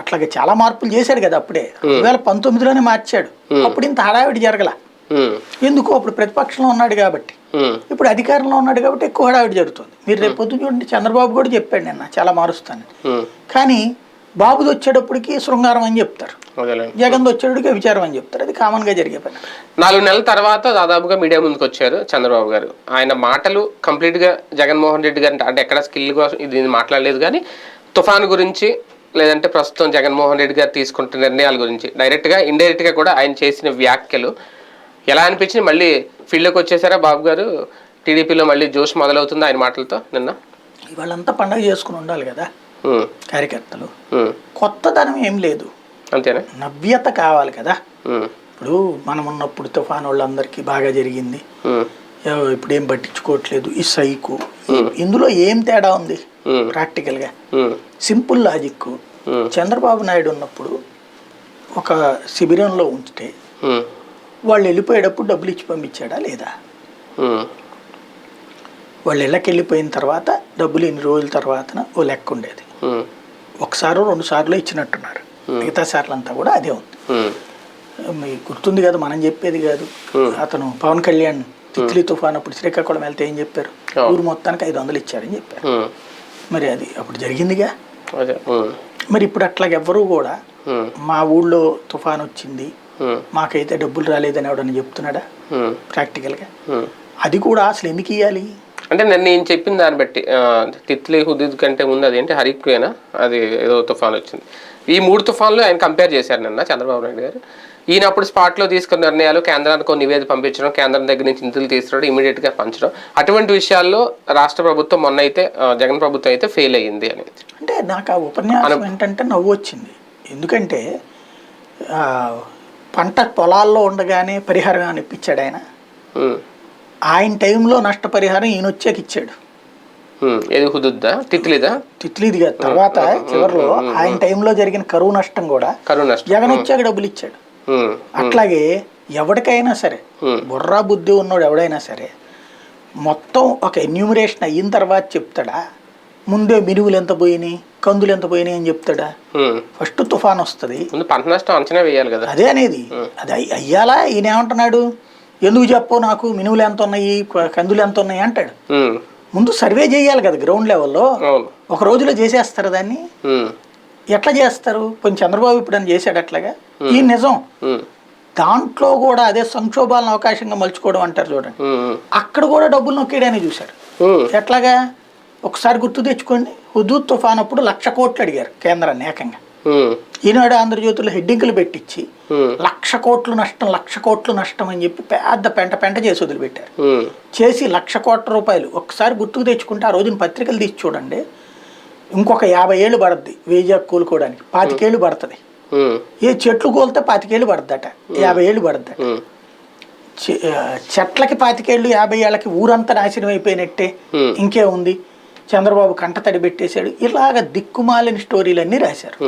అట్లాగే చాలా మార్పులు చేశాడు కదా అప్పుడే. 2019లోనే మార్చాడు. అప్పుడు ఇంత హడావిడి జరగల. ఎందుకు? అప్పుడు ప్రతిపక్షంలో ఉన్నాడు కాబట్టి. ఇప్పుడు అధికారంలో ఉన్నాడు కాబట్టి ఎక్కువ హడావిడి జరుగుతుంది. మీరు రేపు పొద్దున చూడండి, చంద్రబాబు కూడా చెప్పాడు నిన్న చాలా మారుస్తాను. కానీ బాబుది వచ్చేటప్పటికి శృంగారం అని చెప్తారు, జగన్ వచ్చేటప్పటికి విచారం అని చెప్తారు. అది కామన్ గా జరిగే పని. 4 నెలల తర్వాత దాదాపుగా మీడియా ముందుకు వచ్చారు చంద్రబాబు గారు. ఆయన మాటలు కంప్లీట్ గా జగన్మోహన్ రెడ్డి గారు అంటే ఎక్కడ స్కిల్ కోసం ఇది మాట్లాడలేదు, కానీ తుఫాను గురించి లేదంటే ప్రస్తుతం జగన్మోహన్ రెడ్డి గారు తీసుకుంటున్న నిర్ణయాల గురించి డైరెక్ట్ గా ఇండైరెక్ట్ గా కూడా ఆయన చేసిన వ్యాఖ్యలు ఎలా అనిపించింది? మళ్ళీ ఫీల్డ్లోకి వచ్చేసారా బాబు గారు? టీడీపీలో మళ్ళీ జోష్ మొదలవుతుంది ఆయన మాటలతో. నిన్న ఇవాళంతా పండగ చేసుకుని ఉండాలి కదా కార్యకర్తలు. కొత్తదనం ఏం లేదు, అంతేనా? నవ్యత కావాలి కదా. ఇప్పుడు మనం ఉన్నప్పుడు తుఫాను వాళ్ళందరికీ బాగా జరిగింది, ఇప్పుడు ఏం పట్టించుకోవట్లేదు, ఈ సైకు. ఇందులో ఏం తేడా ఉంది? ప్రాక్టికల్ గా సింపుల్ లాజిక్. చంద్రబాబు నాయుడు ఉన్నప్పుడు ఒక శిబిరంలో ఉంచితే వాళ్ళు వెళ్ళిపోయేటప్పుడు డబ్బులు ఇచ్చి పంపించాడా లేదా? వాళ్ళు ఇళ్ళకి వెళ్ళిపోయిన తర్వాత డబ్బులు ఎన్ని రోజుల తర్వాత ఓ లెక్క ఉండేది. ఒకసారి 2 సార్లు ఇచ్చినట్టున్నారు, మిగతా సార్లు అంతా కూడా అదే ఉంది. మీకు గుర్తుంది కదా, మనం చెప్పేది కాదు. అతను పవన్ కళ్యాణ్ తిత్లీ తుఫాన్ అప్పుడు శ్రీకాకుళం వెళ్తే ఏం చెప్పారు? ఊరు మొత్తానికి 500 ఇచ్చారని చెప్పారు. మరి అది అప్పుడు జరిగిందిగా. మరి ఇప్పుడు అట్లాగ ఎవ్వరూ కూడా మా ఊళ్ళో తుఫాన్ వచ్చింది మాకైతే డబ్బులు రాలేదని ఎవడని చెప్తున్నాడా? ప్రాక్టికల్ గా అది కూడా అసలు ఎందుకు ఇవ్వాలి? అంటే నేను చెప్పిన దాన్ని బట్టి తిత్లీ హుదూద్ కంటే ముందు అదేంటి హరికేనా, అది ఏదో తుఫాన్ వచ్చింది. ఈ 3 తుఫాన్లు ఆయన కంపేర్ చేశారు నిన్న చంద్రబాబు నాయుడు గారు. ఈయన అప్పుడు స్పాట్లో తీసుకున్న నిర్ణయాలు, కేంద్రానికి నివేదిక పంపించడం, కేంద్రం దగ్గర నుంచి నిధులు తీసుకురావడం, ఇమీడియట్ గా పంచడం, అటువంటి విషయాల్లో రాష్ట్ర ప్రభుత్వం మొన్న అయితే జగన్ ప్రభుత్వం అయితే ఫెయిల్ అయ్యింది అనేది. అంటే నాకు ఆ ఉపన్యాసం ఏంటంటే నవ్వు వచ్చింది. ఎందుకంటే పంట పొలాల్లో ఉండగానే పరిహారం ఇప్పించాడు ఆయన. ఆయన టైంలో నష్టపరిహారం ఈయన వచ్చాక ఇచ్చాడు. ఏది హుదూద్దా తిత్లీదా? తిత్లీది కాదు, తర్వాత చివరిలో ఆయన టైంలో జరిగిన కరువు నష్టం కూడా జగన్ వచ్చాక డబ్బులు ఇచ్చాడు. అట్లాగే ఎవరికైనా సరే బుర్రా బుద్ధి ఉన్నోడు ఎవడైనా సరే మొత్తం ఒక ఎన్యూమరేషన్ అయిన తర్వాత చెప్తాడా? ముందే మినువులు ఎంత పోయినాయి, కందులు ఎంత పోయినాయి అని చెప్తాడా? ఫస్ట్ తుఫాన్ వస్తుంది, పంట నష్టం అంచనా వేయాలి కదా. అదే అనేది. అది అయ్యాలా ఈయన ఏమంటున్నాడు, ఎందుకు చెప్పు నాకు మినువులు ఎంత ఉన్నాయి, కందులు ఎంత ఉన్నాయి అంటాడు. ముందు సర్వే చేయాలి కదా గ్రౌండ్ లెవెల్లో. ఒక రోజులో చేసేస్తారు దాన్ని? ఎట్లా చేస్తారు? కొంచెం చంద్రబాబు ఇప్పుడు అని చేశాడు అట్లాగా. ఈ నిజం దాంట్లో కూడా అదే సంక్షోభాలను అవకాశంగా మలుచుకోవడం అంటారు చూడండి, అక్కడ కూడా డబ్బులు నొక్కేయడానికి చూశాడు. ఎట్లాగా ఒకసారి గుర్తు తెచ్చుకోండి, హుదూద్ తుఫాన్ అప్పుడు 1,00,000 కోట్లు అడిగారు కేంద్రాన్ని ఏకంగా. ఈనాడు ఆంధ్రజ్యోతిలో హెడ్డింగ్లు పెట్టించి 1,00,000 కోట్లు నష్టం, 1,00,000 కోట్లు నష్టం అని చెప్పి పెద్ద పెంట చేసి వదిలిపెట్టారు. చేసి 1,00,000 కోట్ల రూపాయలు ఒకసారి గుర్తుకు తెచ్చుకుంటే ఆ రోజున పత్రికలు తీసి చూడండి, ఇంకొక 50 ఏళ్ళు పడుద్ది వైజాగ్ కూలుకోవడానికి, 25 ఏళ్ళు పడుతుంది. ఏ చెట్లు కూలితే 25 ఏళ్ళు పడుద్దట, 50 ఏళ్ళు పడుద్దట. చెట్లకి 25 ఏళ్ళు 50 ఏళ్ళకి ఊరంతా నాశనం అయిపోయినట్టే. ఇంకే ఉంది, చంద్రబాబు కంట తడి పెట్టేశాడు. ఇలాగ దిక్కుమాలిన స్టోరీలన్నీ రాశారు.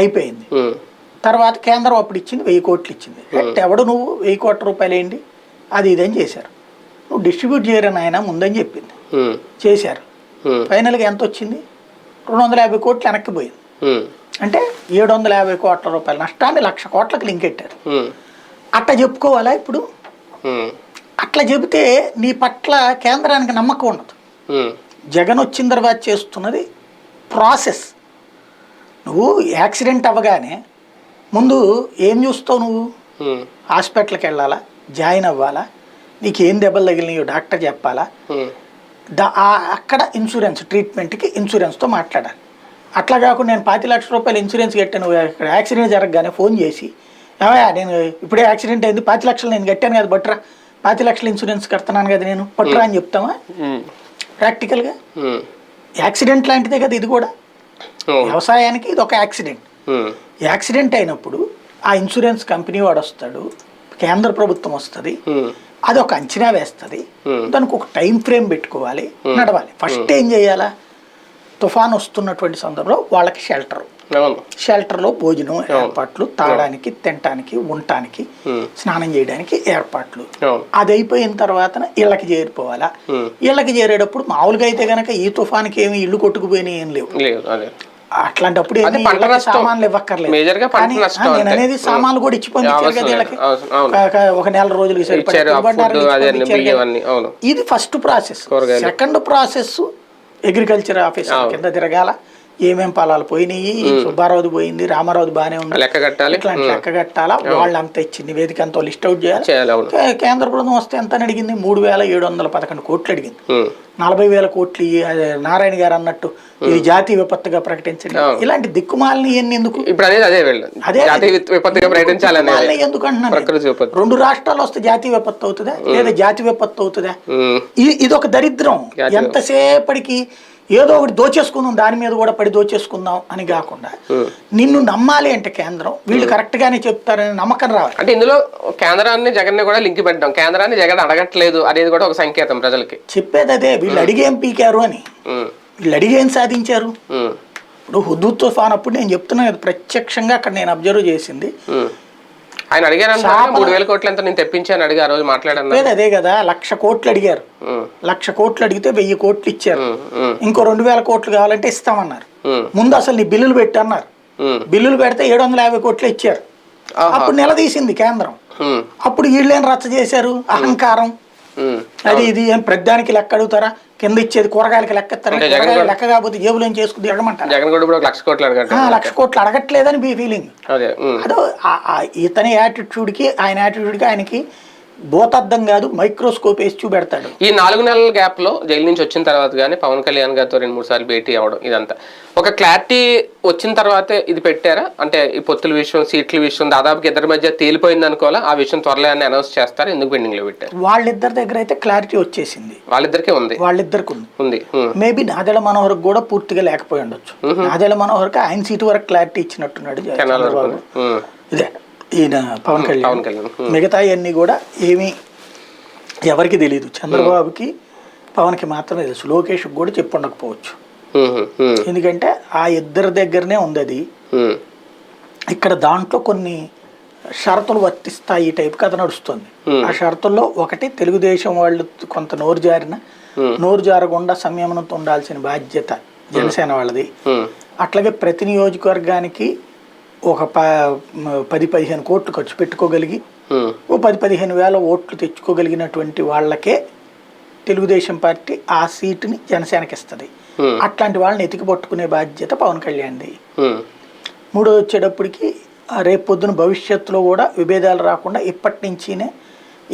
అయిపోయింది. తర్వాత కేంద్రం అప్పుడు ఇచ్చింది 1000 కోట్లు ఇచ్చింది. ఎవడు నువ్వు 1000 కోట్ల రూపాయలు ఏంటి అది ఇదని చేశారు. నువ్వు డిస్ట్రిబ్యూట్ చేయరని ఆయన ముందని చెప్పింది, చేశారు. ఫైనల్గా ఎంత వచ్చింది? 250 కోట్లు వెనక్కి పోయింది. అంటే 750 కోట్ల రూపాయల నష్టాన్ని 1,00,000 కోట్లకు లింకెట్టారు. అట్లా చెప్పుకోవాలా ఇప్పుడు? అట్లా చెబితే నీ పట్ల కేంద్రానికి నమ్మకం ఉండదు. జగన్ వచ్చిన తర్వాత చేస్తున్నది ప్రాసెస్. నువ్వు యాక్సిడెంట్ అవ్వగానే ముందు ఏం చూస్తావు? నువ్వు హాస్పిటల్కి వెళ్ళాలా, జాయిన్ అవ్వాలా, నీకు ఏం దెబ్బలు తగిలినాయో డాక్టర్ చెప్పాలా, అక్కడ ఇన్సూరెన్స్ ట్రీట్మెంట్కి ఇన్సూరెన్స్తో మాట్లాడాలి. అట్లా కాకుండా నేను 5 లక్షల రూపాయలు ఇన్సూరెన్స్ కట్టాను, ఇక్కడ యాక్సిడెంట్ జరగగానే ఫోన్ చేసి ఏమయ్యా నేను ఇప్పుడే యాక్సిడెంట్ అయింది, 5 లక్షలు నేను కట్టాను కదా బట్రా, 5 లక్షల ఇన్సూరెన్స్ కడుతున్నాను కదా నేను పట్టురా అని చెప్తామా? ప్రాక్టికల్గా యాక్సిడెంట్ లాంటిదే కదా ఇది కూడా. వ్యవసాయానికి ఇది ఒక యాక్సిడెంట్. యాక్సిడెంట్ అయినప్పుడు ఆ ఇన్సూరెన్స్ కంపెనీ వాడు వస్తాడు, కేంద్ర ప్రభుత్వం వస్తుంది, అది ఒక అంచనా వేస్తుంది, దానికి ఒక టైం ఫ్రేమ్ పెట్టుకోవాలి, నడవాలి. ఫస్ట్ ఏం చేయాలా? తుఫాన్ వస్తున్నటువంటి సందర్భంలో వాళ్ళకి షెల్టర్లో భోజనం ఏర్పాట్లు, తాగడానికి, తినడానికి, ఉండటానికి, స్నానం చేయడానికి ఏర్పాట్లు. అది అయిపోయిన తర్వాత ఇళ్ళకి చేరిపోవాలా. ఇళ్ళకి చేరేటప్పుడు మామూలుగా అయితే గనక ఈ తుఫాన్కి ఏమి ఇల్లు కొట్టుకుపోయినాయి ఏం లేవు. అట్లాంటప్పుడు సామాన్లు ఇవ్వక్కర్లేదు. నేను అనేది సామాన్లు కూడా ఇచ్చి పంపించారు కదా వీళ్ళకి, ఒక నెల రోజులకి సరిపడా. ఇది first process. Second process agriculture officer కింద తిరగాల, ఏమేం పొలాలు పోయినాయి, సుబ్బారావుది పోయింది, రామారావుది బాగానే ఉంది, ఇట్లాంటి లెక్క కట్టాలా. వాళ్ళంతా ఇచ్చి నివేదిక అంతా లిస్ట్ అవుట్ చేయాలి. కేంద్ర ప్రభుత్వం వస్తే ఎంత అడిగింది? 3,711 కోట్లు అడిగింది. 40,000 కోట్లు నారాయణ గారు అన్నట్టు ఇది జాతీయ విపత్తుగా ప్రకటించండి. ఇలాంటి దిక్కుమాలని ఎన్ని ఎందుకు? అదే ఎందుకు అంటున్నాను. 2 రాష్ట్రాలు వస్తే జాతీయ విపత్తు అవుతుందా, లేదా జాతీయ విపత్తు అవుతుందా? ఇది ఒక దరిద్రం. ఎంతసేపటికి ఏదో ఒకటి దోచేసుకుందాం, దాని మీద కూడా పడి దోచేసుకుందాం అని కాకుండా నిన్ను నమ్మాలి అంటే కేంద్రం వీళ్ళు కరెక్ట్ గానే చెప్తారని నమ్మకం రావాలి. అంటే ఇందులో కేంద్రాన్ని జగన్ కూడా లింక్ పెట్టడం, కేంద్రాన్ని జగన్ అడగట్లేదు అనేది కూడా ఒక సంకేతం ప్రజలకి. చెప్పేది అదే, వీళ్ళు అడిగేం పీకారు అని, వీళ్ళు అడిగేం సాధించారు. ఇప్పుడు హుదూద్ తుఫాన్ అప్పుడు నేను చెప్తున్నా కదా, ప్రత్యక్షంగా అక్కడ నేను అబ్జర్వ్ చేసింది. ఆయన అడిగారు 3,000 కోట్లు ఎంత నేను తెప్పించాను అడిగి ఆ రోజు మాట్లాడాను. అదే కదా, 1,00,000 కోట్లు అడిగారు. 1,00,000 కోట్లు అడిగితే 1000 కోట్లు ఇచ్చారు. ఇంకో 2,000 కోట్లు కావాలంటే ఇస్తామన్నారు. ముందు అసలు నీ బిల్లులు పెట్టి అన్నారు. బిల్లులు పెడితే 750 కోట్లు ఇచ్చారు. అప్పుడు నిలదీసింది కేంద్రం. అప్పుడు వీళ్ళేం రచ్చ చేశారు? అహంకారం, అది ఇది ఏం ప్రతిదానికి లెక్క అడుగుతారా? కింద ఇచ్చేది కూరగాయలకి లెక్క ఇస్తారా? కూరగాయలు లెక్క కాకపోతే జేబులో చేసుకుని అడగమంటారు. 1,00,000 కోట్లు అడగట్లేదని మీ ఫీలింగ్. అదో ఇతని యాటిట్యూడ్కి ఆయన యాటిట్యూడ్కి ఆయనకి భూతద్దం కాదు, మైక్రోస్కోప్ వేసి చూపెడతాడు. ఈ 4 నెలల గ్యాప్ లో జైలు నుంచి వచ్చిన తర్వాత కానీ పవన్ కళ్యాణ్ గారితో 2-3 సార్లు భేటీ అవ్వడం, ఇదంతా ఒక క్లారిటీ వచ్చిన తర్వాతే ఇది పెట్టారా? అంటే ఈ పొత్తుల విషయం, సీట్ల విషయం దాదాపు ఇద్దరి మధ్య తేలిపోయింది అనుకోవాలా? ఆ విషయం త్వరలో అనౌన్స్ చేస్తారు, ఎందుకు పెండింగ్ లో పెట్టారు? వాళ్ళిద్దరి దగ్గర అయితే క్లారిటీ వచ్చేసింది. వాళ్ళిద్దరికే ఉంది. ఉంది. మేబీ నాదెళ్ల మనోహర్ కూడా పూర్తిగా లేకపోయి ఉండొచ్చు. నాదెళ్ల మనోహర్కి ఆయన సీటు వరకు క్లారిటీ ఇచ్చినట్టున్నాడు చంద్రబాబు. ఇదే ఈయన పవన్ కళ్యాణ్. మిగతా అన్ని కూడా ఏమీ ఎవరికి తెలియదు. చంద్రబాబుకి, పవన్కి మాత్రమే తెలుసు. లోకేష్కి కూడా చెప్పుండకపోవచ్చు. ఎందుకంటే ఆ ఇద్దరి దగ్గరనే ఉంది అది. ఇక్కడ దాంట్లో కొన్ని షరతులు వర్తిస్తాయి ఈ టైప్ కథ నడుస్తుంది. ఆ షరతుల్లో ఒకటి, తెలుగుదేశం వాళ్ళు కొంత నోరు జారకుండా సంయమనంతో ఉండాల్సిన బాధ్యత జనసేన వాళ్ళది. అట్లాగే ప్రతి నియోజకవర్గానికి ఒక 10-15 కోట్లు ఖర్చు పెట్టుకోగలిగి ఓ 10-15 వేల ఓట్లు తెచ్చుకోగలిగినటువంటి వాళ్ళకే తెలుగుదేశం పార్టీ ఆ సీటుని జనసేనకి ఇస్తుంది. అట్లాంటి వాళ్ళని ఎతికి పట్టుకునే బాధ్యత పవన్ కళ్యాణ్ది. మూడో వచ్చేటప్పటికి రేపు పొద్దున భవిష్యత్తులో కూడా విభేదాలు రాకుండా ఇప్పటి నుంచినే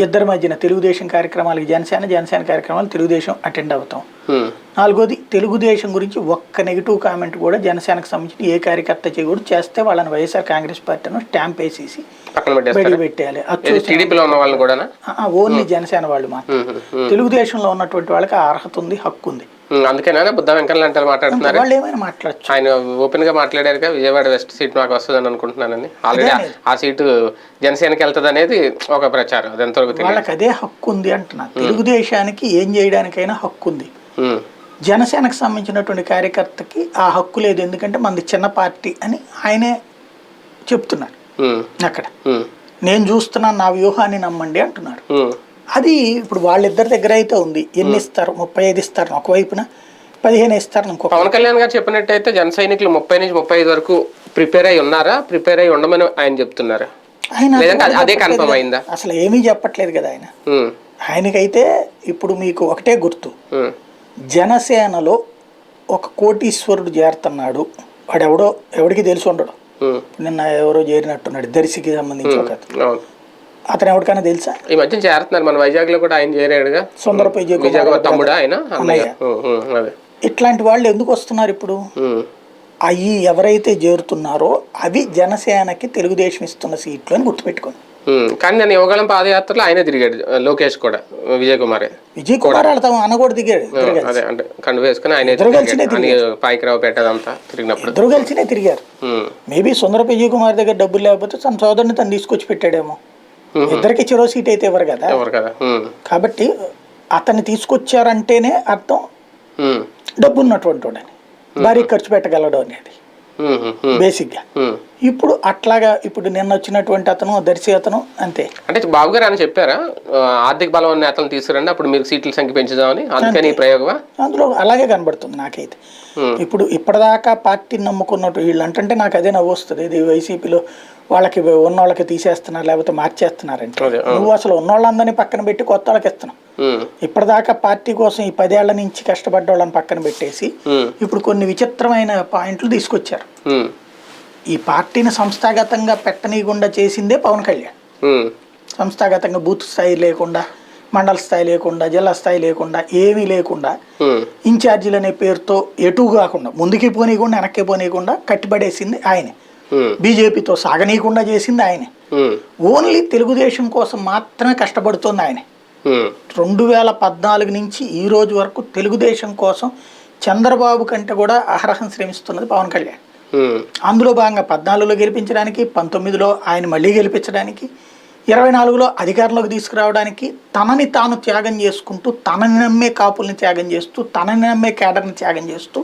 ఇద్దరి మధ్యన తెలుగుదేశం కార్యక్రమాలకి జనసేన కార్యక్రమాలు తెలుగుదేశం అటెండ్ అవుతాం. నాలుగోది, తెలుగుదేశం గురించి ఒక్క నెగిటివ్ కామెంట్ కూడా జనసేనకు సంబంధించిన ఏ కార్యకర్త చేయకూడదు. చేస్తే వాళ్ళని వైఎస్ఆర్ కాంగ్రెస్ పార్టీను స్టాంప్ వేసేసి బయట పెట్టేయాలి. ఓన్లీ జనసేన వాళ్ళు మాత్రం. తెలుగుదేశంలో ఉన్నటువంటి వాళ్ళకి ఆ అర్హత ఉంది, హక్కు ఉంది. అందుకేనా బుద్ధ వెంకన్న అంటే మాట్లాడుతున్నారు. వాళ్ళు ఏమైనా మాట్లాడచ్చు. ఆయన ఓపెన్ గా మాట్లాడారుగా విజయవాడ వెస్ట్ సీట్ మాకు వస్తుందని అనుకుంటున్నానని. ఆల్రెడీ ఆ సీటు జనసేనకి వెళ్తుంది అనేది ఒక ప్రచారం. వాళ్ళకి అదే హక్కు ఉంది అంటున్నా. తెలుగుదేశానికి ఏం చేయడానికైనా హక్కు ఉంది. జనసేనకు సంబంధించినటువంటి కార్యకర్తకి ఆ హక్కు లేదు. ఎందుకంటే మనది చిన్న పార్టీ అని ఆయనే చెప్తున్నారు. అక్కడ నేను చూస్తున్నాను, నా వ్యూహాన్ని నమ్మండి అంటున్నారు. అది ఇప్పుడు వాళ్ళిద్దరి దగ్గర అయితే ఉంది. ఎన్ని ఇస్తారు? 35 ఇస్తారు ఒకవైపున, 15 ఇస్తారు ఇంకొక. పవన్ కళ్యాణ్ గారు చెప్పినట్టయితే జన సైనికులు 30 నుంచి 35 వరకు ప్రిపేర్ అయి ఉన్నారా? ప్రిపేర్ అయి ఉండమని ఆయన చెప్తున్నారు. అదే కన్ఫర్మ్ అయిందా? అసలు ఏమీ చెప్పట్లేదు కదా ఆయన. ఆయనకైతే ఇప్పుడు మీకు ఒకటే గుర్తు, జనసేనలో ఒక కోటీశ్వరుడు చేరుతున్నాడు. వాడు ఎవడికి తెలిసి ఉండడు. నిన్న ఎవరో చేరినట్టున్నాడు, దర్శికి సంబంధించి ఒక అతను. ఎవరికైనా తెలుసా? ఈ మధ్య చేరుతున్నారు. మన వైజాగ్ లో కూడా ఆయన చేరాడుగా, సుందరపై తమ్ముడు ఆయన. ఇట్లాంటి వాళ్ళు ఎందుకు వస్తున్నారు ఇప్పుడు? అవి ఎవరైతే చేరుతున్నారో అవి జనసేనకి తెలుగుదేశం ఇస్తున్న సీట్లు అని గుర్తుపెట్టుకోండి. కానీ నేను యువగళం పాదయాత్రలో ఆయన తిరిగాడు, లోకేష్ కూడా, విజయ్ కుమార్ వెళ్తాం అన్న కూడా దిగాడు. అదే అంటే కండు వేసుకుని ఆయన పాయికరావు పెట్టదంతా తిరిగినప్పుడు ఇద్దరు కలిసినే తిరిగారు. మేబీ సుందరపై విజయ్ కుమార్ దగ్గర డబ్బులు లేకపోతే తన సోదరుని తను తీసుకొచ్చి పెట్టాడేమో. ఇద్దరికి చెరో సీట్ అయితే ఎవరు కదా. కాబట్టి అతన్ని తీసుకొచ్చారంటేనే అర్థం డబ్బు ఉన్నటువంటి వాడని, భారీ ఖర్చు పెట్టగలడు అనేది బేసిక్ గా. ఇప్పుడు అట్లాగా ఇప్పుడు నిన్న వచ్చినటువంటి అతను దర్శి అతను అంతే. అంటే బాబు గారు అని చెప్పారా ఆర్థిక బలం ఉన్న అతను తీసుకురండి అప్పుడు మీరు సీట్ల సంఖ్య పెంచుదామని, అందుకని ప్రయోగం అందులో అలాగే కనబడుతుంది నాకైతే. ఇప్పుడు ఇప్పటిదాకా పార్టీని నమ్ముకున్నట్టు వీళ్ళు అంటే నాకు అదే నవ్వు వస్తుంది. ఇది వైసీపీలో వాళ్ళకి ఉన్నోళ్ళకి తీసేస్తున్నారు లేకపోతే మార్చేస్తున్నారంటే, నువ్వు అసలు ఉన్నోళ్ళందరినీ పక్కన పెట్టి కొత్త వాళ్ళకి ఇస్తున్నావు. ఇప్పటిదాకా పార్టీ కోసం ఈ 10 ఏళ్ల నుంచి కష్టపడ్డ వాళ్ళని పక్కన పెట్టేసి ఇప్పుడు కొన్ని విచిత్రమైన పాయింట్లు తీసుకొచ్చారు. ఈ పార్టీని సంస్థాగతంగా పెట్టనీయకుండా చేసిందే పవన్ కళ్యాణ్. సంస్థాగతంగా బూత్ స్థాయి లేకుండా, మండల స్థాయి లేకుండా, జిల్లా స్థాయి లేకుండా, ఏమీ లేకుండా ఇన్ఛార్జీలు అనే పేరుతో ఎటు కాకుండా, ముందుకి పోనీయకుండా వెనక్కి పోనీయకుండా కట్టిపడేసింది ఆయనే. బీజేపీతో సాగనీయకుండా చేసింది ఆయనే. ఓన్లీ తెలుగుదేశం కోసం మాత్రమే కష్టపడుతోంది ఆయనే. 2014 నుంచి ఈ రోజు వరకు తెలుగుదేశం కోసం చంద్రబాబు కంటే కూడా అహరహం శ్రమిస్తున్నది పవన్ కళ్యాణ్. అందులో భాగంగా 14లో గెలిపించడానికి, 19లో ఆయన మళ్ళీ గెలిపించడానికి, 24లో అధికారంలోకి తీసుకురావడానికి తనని తాను త్యాగం చేసుకుంటూ, తనని నమ్మే కాపుల్ని త్యాగం చేస్తూ, తనని నమ్మే కేడర్ని త్యాగం చేస్తూ,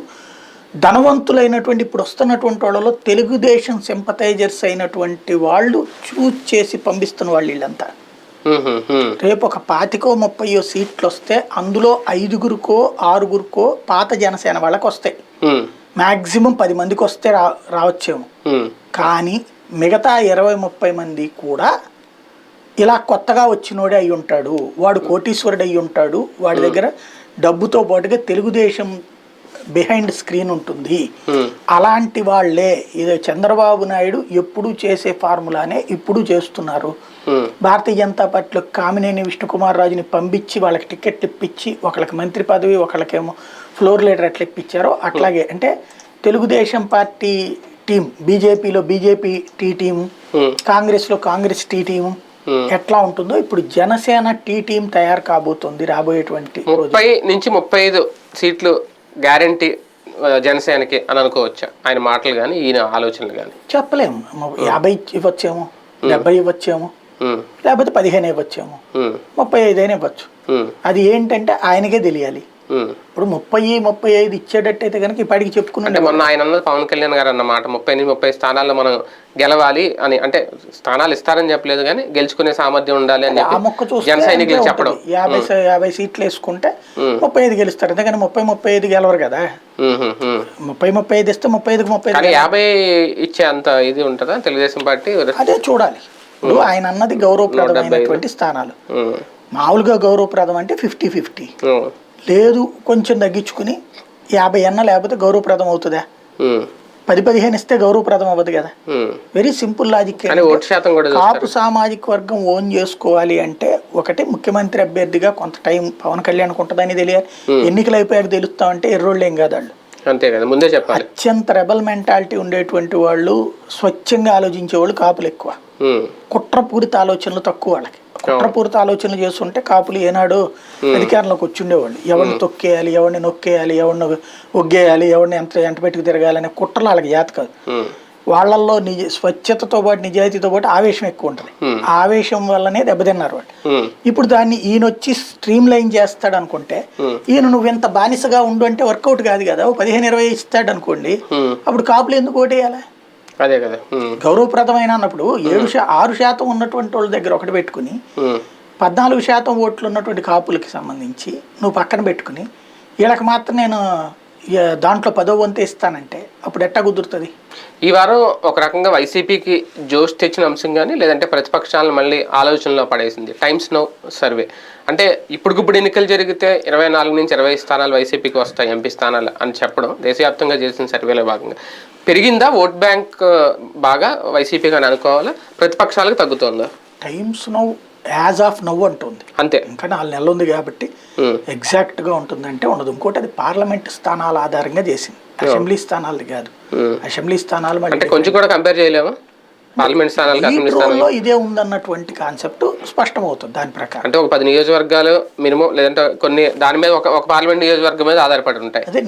ధనవంతులైనటువంటి ఇప్పుడు వస్తున్నటువంటి వాళ్ళలో తెలుగుదేశం సింపథైజర్స్ అయినటువంటి వాళ్ళు చూజ్ చేసి పంపిస్తున్న వాళ్ళు వీళ్ళంతా. రేపు ఒక 25-30 సీట్లు వస్తే అందులో 5గురికో 6గురికో పాత జనసేన వాళ్ళకి వస్తాయి. మ్యాక్సిమం 10 మందికి వస్తే రావచ్చేమో. కానీ మిగతా 20-30 మంది కూడా ఇలా కొత్తగా వచ్చినోడే అయి ఉంటాడు, వాడు కోటీశ్వరుడు అయి ఉంటాడు, వాడి దగ్గర డబ్బుతో పాటుగా తెలుగుదేశం బిహైండ్ స్క్రీన్ ఉంటుంది. అలాంటి వాళ్లే ఇది చంద్రబాబు నాయుడు ఎప్పుడు చేసే ఫార్ములానే ఇప్పుడు చేస్తున్నారు. భారతీయ జనతా పార్టీలో కామినేని విష్ణుకుమార్ రాజుని పంపించి వాళ్ళకి టికెట్ ఇప్పించి, ఒకళ్ళకి మంత్రి పదవి, ఒకళ్ళకేమో ఫ్లోర్ లీడర్ ఎట్లా ఇప్పించారో అట్లాగే. అంటే తెలుగుదేశం పార్టీ టీం, బీజేపీలో బీజేపీ టీ టీము, కాంగ్రెస్లో కాంగ్రెస్ టీ టీము ఎట్లా ఉంటుందో ఇప్పుడు జనసేన టీ టీం తయారు కాబోతుంది రాబోయేటువంటి 30 నుంచి 35 సీట్లు గ్యారంటీ జనసేనకి అని అనుకోవచ్చా? ఆయన మాటలు కానీ ఈయన ఆలోచనలు కానీ చెప్పలేము. 50 ఇవ్వచ్చేమో, 70 ఇవ్వచ్చేమో, లేకపోతే 15 ఇవ్వచ్చేమో, 35 అయినా ఇవ్వచ్చు. అది ఏంటంటే ఆయనకే తెలియాలి. ఇప్పుడు 30-35 ఇచ్చేటట్టయితే కనుక ఇప్పటికి అంటే చెప్పుకున్నాడు. మొన్న ఆయన అన్నది పవన్ కళ్యాణ్ గారు అన్నమాట 30 స్థానాల్లో మనం గెలవాలి అని, అంటే స్థానాలు ఇస్తారని చెప్పలేదు కానీ గెలుచుకునే సామర్థ్యం ఉండాలి అని ఆ మొక్క చూస్తే జన సైనికులు చెప్పడం. 50 సీట్లు వేసుకుంటే 35 గెలుస్తారు. ఎందుకని 30-35 గెలవరు కదా. 30-35 ఇస్తే 35 కానీ 50 ఇచ్చే అంత ఇది ఉంటుందా తెలుగుదేశం పార్టీ? అదే చూడాలి. ఇప్పుడు ఆయన అన్నది గౌరవప్రదమైనటువంటి స్థానాలు. మామూలుగా గౌరవప్రదం అంటే 50-50, లేదు కొంచెం తగ్గించుకుని 50 అన్న లేకపోతే గౌరవప్రదం అవుతుందా? 10-15 ఇస్తే గౌరవప్రదం అవ్వదు కదా. Very simple logic. కాపు సామాజిక వర్గం ఓన్ చేసుకోవాలి అంటే ఒకటి ముఖ్యమంత్రి అభ్యర్థిగా కొంత టైం పవన్ కళ్యాణ్కి ఉంటుందని తెలియాలి. ఎన్నికలు అయిపోయాక తెలుస్తామంటే ఎర్రోళ్ళు ఏం కాదు వాళ్ళు, అంతే కదా, ముందే చెప్పాలి. అత్యంత రెబల్ మెంటాలిటీ ఉండేటువంటి వాళ్ళు, స్వచ్ఛంగా ఆలోచించే వాళ్ళు కాపులు ఎక్కువ, కుట్రపూరిత ఆలోచనలు తక్కువ. వాళ్ళకి కుట్రపూరిత ఆలోచనలు చేస్తుంటే కాపులు ఏనాడు అధికారంలోకి వచ్చిండేవాళ్ళు. ఎవరిని తొక్కేయాలి, ఎవరిని నొక్కేయాలి, ఎవరిని ఒగ్గేయాలి, ఎవరిని ఎంత పెట్టుకు తిరగాలనే కుట్రలు వాళ్ళకి జాత కాదు. వాళ్ళల్లో స్వచ్ఛతతో పాటు నిజాయితీతో పాటు ఆవేశం ఎక్కువ ఉంటుంది. ఆ ఆవేశం వల్లనే దెబ్బతిన్నారు వాళ్ళు. ఇప్పుడు దాన్ని ఈయన వచ్చి స్ట్రీమ్ లైన్ చేస్తాడు అనుకుంటే, ఈయన నువ్వు ఎంత బానిసగా ఉండు అంటే వర్కౌట్ కాదు కదా. 15-20 ఇస్తాడు అనుకోండి, అప్పుడు కాపులు ఎందుకు ఓటేయాలి? అదే కదా. గౌరవప్రదమైన అన్నప్పుడు 6% ఉన్నటువంటి వాళ్ళ దగ్గర ఒకటి పెట్టుకుని 14% ఓట్లు ఉన్నటువంటి కాపులకి సంబంధించి నువ్వు పక్కన పెట్టుకుని వీళ్ళకి మాత్రం నేను దాంట్లో 10వ వంతు ఇస్తానంటే అప్పుడు ఎట్టా కుదురుతుంది? ఈ వారం ఒక రకంగా వైసీపీకి జోష్ తెచ్చిన అంశం కానీ, లేదంటే ప్రతిపక్షాలను మళ్ళీ ఆలోచనలో పడేసింది టైమ్స్ నౌ సర్వే. అంటే ఇప్పుడు ఎన్నికలు జరిగితే 24 నుంచి 20 స్థానాలు వైసీపీకి వస్తాయి, ఎంపీ స్థానాలు అని చెప్పడం దేశవ్యాప్తంగా చేసిన సర్వేలో భాగంగా. పెరిగిందా ఓట్ బ్యాంక్ బాగా వైసీపీగా అనుకోవాలా, ప్రతిపక్షాలకు తగ్గుతుందా? Times now as of now అంటుంది అంతే. ఇంకా 4 నెలలు ఉంది కాబట్టి ఎగ్జాక్ట్ గా ఉంటుందంటే ఉండదు. ఇంకోటి అది పార్లమెంట్ స్థానాల ఆధారంగా చేసింది, అసెంబ్లీ స్థానాలు కాదు. అసెంబ్లీ స్థానాలు అంటే కొంచెం కూడా కంపేర్ చేయలేమా? పార్లమెంట్ స్థానాలు ఇదే ఉందన్నటువంటి కాన్సెప్ట్ స్పష్టమవుతుంది దాని ప్రకారం. అంటే ఒక 10 నియోజకవర్గాలు మినిమం, లేదంటే కొన్ని దాని మీద ఒక పార్లమెంట్ నియోజకవర్గం మీద ఆధారపడి ఉంటాయి. అదే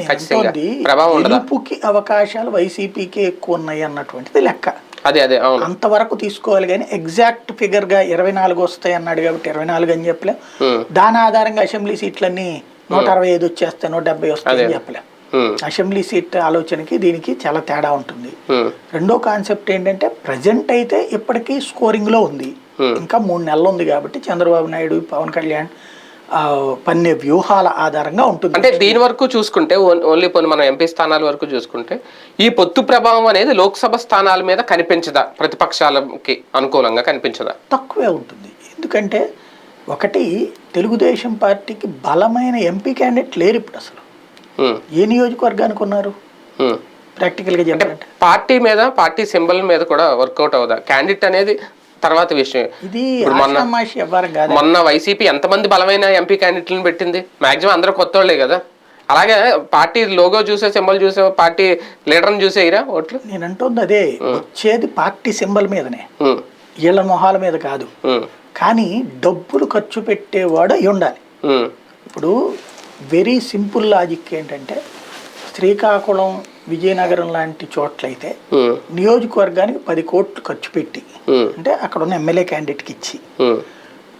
గెలుపుకి అవకాశాలు వైసీపీకి ఎక్కువ ఉన్నాయి అన్నటువంటిది లెక్క. అదే అంతవరకు తీసుకోవాలి కానీ ఎగ్జాక్ట్ ఫిగర్ గా 24 వస్తాయి అన్నాడు కాబట్టి 24 అని చెప్పలే. దాని ఆధారంగా అసెంబ్లీ సీట్లన్నీ 165 వచ్చేస్తాయి, 170 వస్తాయి అని చెప్పలే. అసెంబ్లీ సీట్ ఆలోచనకి దీనికి చాలా తేడా ఉంటుంది. రెండో కాన్సెప్ట్ ఏంటంటే ప్రజెంట్ అయితే ఇప్పటికీ స్కోరింగ్ లో ఉంది, ఇంకా 3 నెలలు ఉంది కాబట్టి చంద్రబాబు నాయుడు, పవన్ కళ్యాణ్ పన్నే వ్యూహాల ఆధారంగా ఉంటుంది. అంటే దీని వరకు చూసుకుంటే ఓన్లీ మనం ఎంపీ స్థానాల వరకు చూసుకుంటే ఈ పొత్తు ప్రభావం అనేది లోక్సభ స్థానాల మీద కనిపించదా? ప్రతిపక్షాలకి అనుకూలంగా కనిపించదా? తక్కువే ఉంటుంది. ఎందుకంటే ఒకటి, తెలుగుదేశం పార్టీకి బలమైన ఎంపీ క్యాండిడేట్ లేరు ఇప్పుడు. అసలు ఏ నియోజకవర్గానికి ఉన్నారు ప్రాక్టికల్ గా చెప్పాలంటే? పార్టీ మీద, పార్టీ సింబల్ మీద కూడా వర్కౌట్ అవుదా క్యాండిడేట్ అనేది తర్వాత విషయం. ఇది మొన్న వైసీపీ ఎంతమంది బలమైన ఎంపీ క్యాండిడేట్లను పెట్టింది? మాక్సిమం అందరూ కొత్త వాళ్ళే కదా. అలాగే పార్టీ లోగో చూసే, సింబల్ చూసే, పార్టీ లీడర్ని చూసేయరా ఓట్లు? నేను అంటుంది అదే, వచ్చేది పార్టీ సింబల్ మీదనే, వీళ్ళ మొహాల మీద కాదు. కానీ డబ్బులు ఖర్చు పెట్టేవాడు అయి ఉండాలి. ఇప్పుడు వెరీ సింపుల్ లాజిక్ ఏంటంటే, శ్రీకాకుళం, విజయనగరం లాంటి చోట్లయితే నియోజకవర్గానికి 10 కోట్లు ఖర్చు పెట్టి, అంటే అక్కడ ఉన్న ఎమ్మెల్యే క్యాండిడేట్కి ఇచ్చి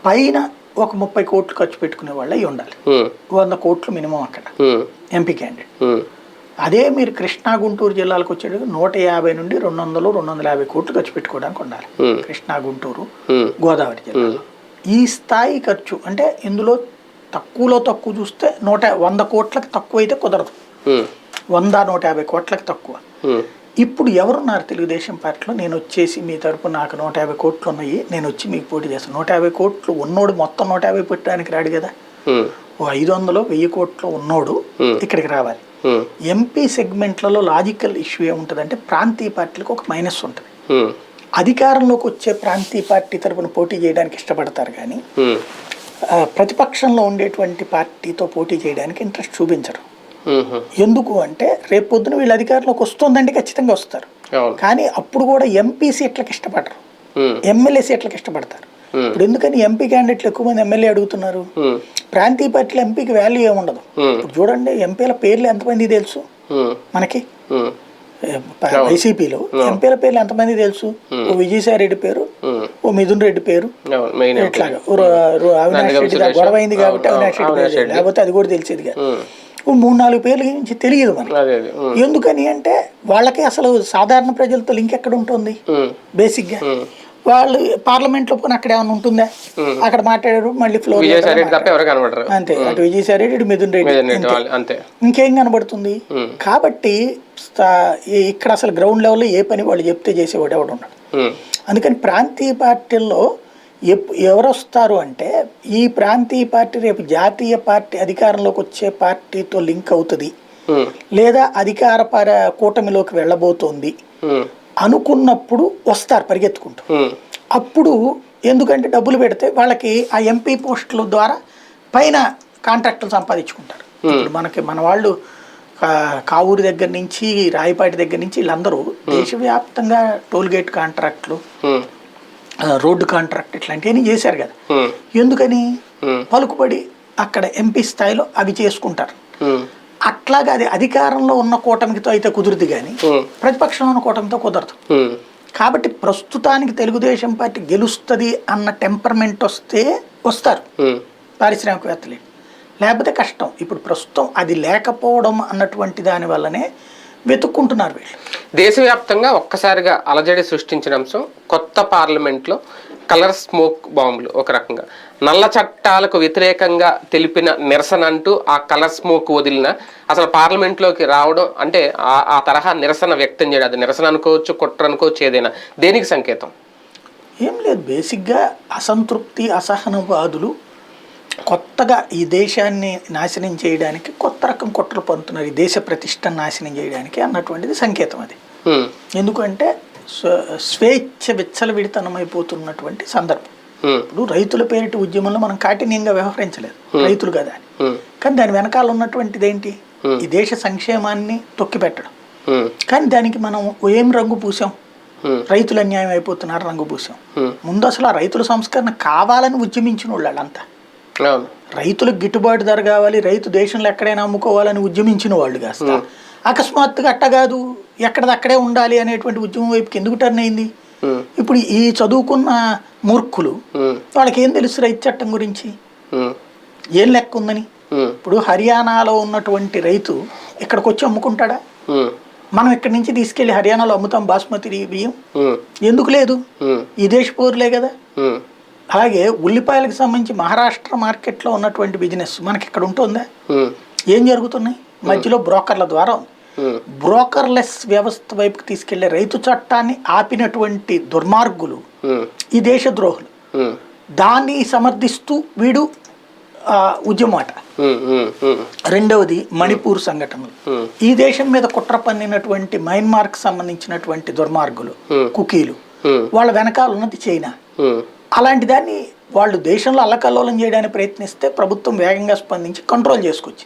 పైన ఒక 30 కోట్లు ఖర్చు పెట్టుకునే వాళ్ళు అయి ఉండాలి. 100 కోట్లు మినిమం అక్కడ ఎంపీ క్యాండిడేట్. అదే మీరు కృష్ణా, గుంటూరు జిల్లాలకు వచ్చేటప్పుడు 150 నుండి 200-250 కోట్లు ఖర్చు పెట్టుకోవడానికి ఉండాలి. కృష్ణా, గుంటూరు, గోదావరి జిల్లాలో ఈ స్థాయి ఖర్చు. అంటే ఇందులో తక్కువలో తక్కువ చూస్తే 100 కోట్లకు తక్కువ అయితే కుదరదు, 100-150 కోట్లకు తక్కువ. ఇప్పుడు ఎవరున్నారు తెలుగుదేశం పార్టీలో? నేను వచ్చేసి మీ తరపు నాకు 150 కోట్లు ఉన్నాయి, నేను వచ్చి మీకు పోటీ చేస్తాను. 150 కోట్లు ఉన్నోడు మొత్తం 150 పెట్టడానికి రాడు కదా. ఓ 500-1000 కోట్లు ఉన్నోడు ఇక్కడికి రావాలి. ఎంపీ సెగ్మెంట్లలో లాజికల్ ఇష్యూ ఏముంటుందంటే, ప్రాంతీయ పార్టీలకు ఒక మైనస్ ఉంటుంది. అధికారంలోకి వచ్చే ప్రాంతీయ పార్టీ తరపున పోటీ చేయడానికి ఇష్టపడతారు కానీ ప్రతిపక్షంలో ఉండేటువంటి పార్టీతో పోటీ చేయడానికి ఇంట్రెస్ట్ చూపించరు. ఎందుకు అంటే రేపు పొద్దున వీళ్ళు అధికారంలోకి వస్తుందంటే ఖచ్చితంగా వస్తారు, కానీ అప్పుడు కూడా ఎంపీ సీట్లకు ఇష్టపడరు, ఎమ్మెల్యే సీట్లకు ఇష్టపడతారు. ఇప్పుడు ఎందుకని ఎంపీ క్యాండిడేట్లు ఎక్కువ మంది ఎమ్మెల్యే అడుగుతున్నారు? ప్రాంతీయ పార్టీలో ఎంపీకి వాల్యూ ఏముండదు. ఇప్పుడు చూడండి, ఎంపీల పేర్లు ఎంతమంది తెలుసు మనకి? వైసీపీలో ఎంపీల పేర్లు ఎంతమంది తెలుసు? ఓ విజయసాయి రెడ్డి పేరు, ఓ ఓ మిథున్ రెడ్డి పేరు మెయిన్ ఇట్లాగా అవినాష్ రెడ్డి గొడవ అయింది కాబట్టి అవినాష్ రెడ్డి పేరు లేకపోతే అది కూడా తెలిసేదిగా. 3-4 పేర్ల గురించి తెలియదు మనకి. ఎందుకని అంటే వాళ్ళకి అసలు సాధారణ ప్రజలతో లింక్ ఎక్కడ ఉంటుంది బేసిక్గా. వాళ్ళు పార్లమెంట్ లో పోనీ అక్కడ ఏమైనా ఉంటుందా, అక్కడ మాట్లాడారు మళ్ళీ ఫ్లోర్ అంతే. అటు విజయసాయి రెడ్డి, ఇటు మిథున్ రెడ్డి, ఇంకేం కనబడుతుంది. కాబట్టి ఇక్కడ అసలు గ్రౌండ్ లెవెల్లో ఏ పని వాళ్ళు చెప్తే చేసేవాడు ఎవడు ఉన్నాడు. అందుకని ప్రాంతీయ పార్టీల్లో ఎవరు వస్తారు అంటే ఈ ప్రాంతీయ పార్టీ రేపు జాతీయ పార్టీ అధికారంలోకి వచ్చే పార్టీతో లింక్ అవుతుంది లేదా అధికార కూటమిలోకి వెళ్ళబోతోంది అనుకున్నప్పుడు వస్తారు పరిగెత్తుకుంటూ. అప్పుడు ఎందుకంటే డబ్బులు పెడితే వాళ్ళకి ఆ ఎంపీ పోస్టుల ద్వారా పైన కాంట్రాక్టులు సంపాదించుకుంటారు. ఇప్పుడు మన వాళ్ళు కావూరు దగ్గర నుంచి రాయపాటి దగ్గర నుంచి వీళ్ళందరూ దేశవ్యాప్తంగా టోల్ గేట్ కాంట్రాక్టులు, రోడ్డు కాంట్రాక్ట్ ఇట్లాంటివన్నీ చేశారు కదా. ఎందుకని పలుకుబడి అక్కడ ఎంపీ స్థాయిలో అవి చేసుకుంటారు. అట్లాగా అది అధికారంలో ఉన్న కూటమితో అయితే కుదురుది కానీ ప్రతిపక్షంలో ఉన్న కూటమితో కుదరదు. కాబట్టి ప్రస్తుతానికి తెలుగుదేశం పార్టీ గెలుస్తుంది అన్న టెంపర్మెంట్ వస్తే వస్తారు పారిశ్రామికవేత్తలు, లేకపోతే కష్టం. ఇప్పుడు ప్రస్తుతం అది లేకపోవడం అన్నటువంటి దాని వల్లనే వెతుక్కుంటున్నారు వీళ్ళు. దేశవ్యాప్తంగా ఒక్కసారిగా అలజడి సృష్టించిన అంశం కొత్త పార్లమెంట్లో కలర్ స్మోక్ బాంబులు. ఒక రకంగా నల్ల చట్టాలకు వ్యతిరేకంగా తెలిపిన నిరసన అంటూ ఆ కలర్ స్మోక్ వదిలిన అసలు పార్లమెంట్లోకి రావడం అంటే ఆ తరహా నిరసన వ్యక్తం చేయడం, అది నిరసన అనుకోవచ్చు, కుట్ర అనుకోవచ్చు, ఏదైనా దేనికి సంకేతం? ఏం లేదు, బేసిక్గా అసంతృప్తి అసహనవాదులు కొత్తగా ఈ దేశాన్ని నాశనం చేయడానికి కొత్త రకం కుట్రలు పన్నుతున్నారు, ఈ దేశ ప్రతిష్టను నాశనం చేయడానికి అన్నటువంటిది సంకేతం అది. ఎందుకంటే స్వేచ్ఛ విచ్చలవిడితనమైపోతున్నటువంటి సందర్భం. ఇప్పుడు రైతుల పేరిటి ఉద్యమంలో మనం కాఠిన్యంగా వ్యవహరించలేదు, రైతులు కదా అని. కానీ దాని వెనకాల ఉన్నటువంటిది ఏంటి? ఈ దేశ సంక్షేమాన్ని తొక్కిపెట్టడం. కానీ దానికి మనం ఏం రంగు పూసాం? రైతులు అన్యాయం అయిపోతున్నారు రంగు పూసాం. ముందు అసలు ఆ రైతుల సంస్కరణ కావాలని ఉద్యమించిన వాళ్ళంతా, రైతులకు గిట్టుబాటు ధర కావాలి, రైతు దేశంలో ఎక్కడైనా అమ్ముకోవాలని ఉద్యమించిన వాళ్ళు కాస్త అకస్మాత్తుగా అట్టగాదు ఎక్కడదక్కడే ఉండాలి అనేటువంటి ఉద్యమం వైపుకి ఎందుకు టర్న్ అయింది? ఇప్పుడు ఈ చదువుకున్న మూర్ఖులు వాళ్ళకి ఏం తెలుసు రైతు చట్టం గురించి, ఏం లెక్క ఉందని? ఇప్పుడు హర్యానాలో ఉన్నటువంటి రైతు ఇక్కడికి వచ్చి అమ్ముకుంటాడా? మనం ఇక్కడి నుంచి తీసుకెళ్లి హర్యానాలో అమ్ముతాం బాస్మతి బియ్యం, ఎందుకు లేదు? ఈ దేశ పౌరులే కదా. అలాగే ఉల్లిపాయలకు సంబంధించి మహారాష్ట్ర మార్కెట్లో ఉన్నటువంటి బిజినెస్ మనకి ఇక్కడ ఉంటుందా? ఏం జరుగుతున్నాయి? మధ్యలో బ్రోకర్ల ద్వారా ఉంది. బ్రోకర్లెస్ వ్యవస్థ వైపుకి తీసుకెళ్లే రైతు చట్టాన్ని ఆపినటువంటి దుర్మార్గులు ఈ దేశ ద్రోహులు. దాన్ని సమర్థిస్తూ వీడు ఉద్యమాట. రెండవది మణిపూర్ సంఘటనలు, ఈ దేశం మీద కుట్ర పన్నినటువంటి మయన్మార్కి సంబంధించినటువంటి దుర్మార్గులు కుకీలు, వాళ్ళ వెనకాల ఉన్నది చైనా. అలాంటి దాన్ని వాళ్ళు దేశంలో అల్లకల్లోలం చేయడానికి ప్రయత్నిస్తే ప్రభుత్వం వేగంగా స్పందించి కంట్రోల్ చేసుకొచ్చి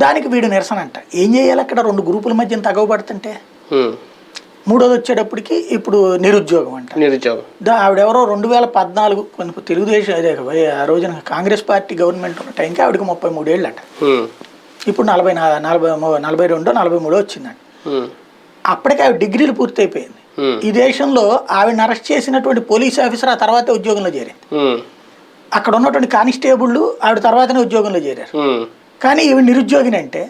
దానికి వీడు నిరసన అంట. ఏం చేయాలి? అక్కడ 2 గ్రూపుల మధ్య తగవబడుతుంటే. మూడోది వచ్చేటప్పటికి ఇప్పుడు నిరుద్యోగం అంట. ఆవిడెవరో 2014 తెలుగుదేశం ఆ రోజున కాంగ్రెస్ పార్టీ గవర్నమెంట్ ఉన్న టైంకి ఆవిడకి 33 ఏళ్ళట. ఇప్పుడు 42, 43 వచ్చిందంట. అప్పటికి ఆవిడ డిగ్రీలు పూర్తయిపోయింది. ఈ దేశంలో ఆవిడని అరెస్ట్ చేసినటువంటి పోలీస్ ఆఫీసర్ ఆ తర్వాత ఉద్యోగంలో చేరింది. అక్కడ ఉన్నటువంటి కానిస్టేబుళ్ళు ఆవిడ తర్వాతనే ఉద్యోగంలో చేరారు. కానీ ఈవిడ నిరుద్యోగిని అంటే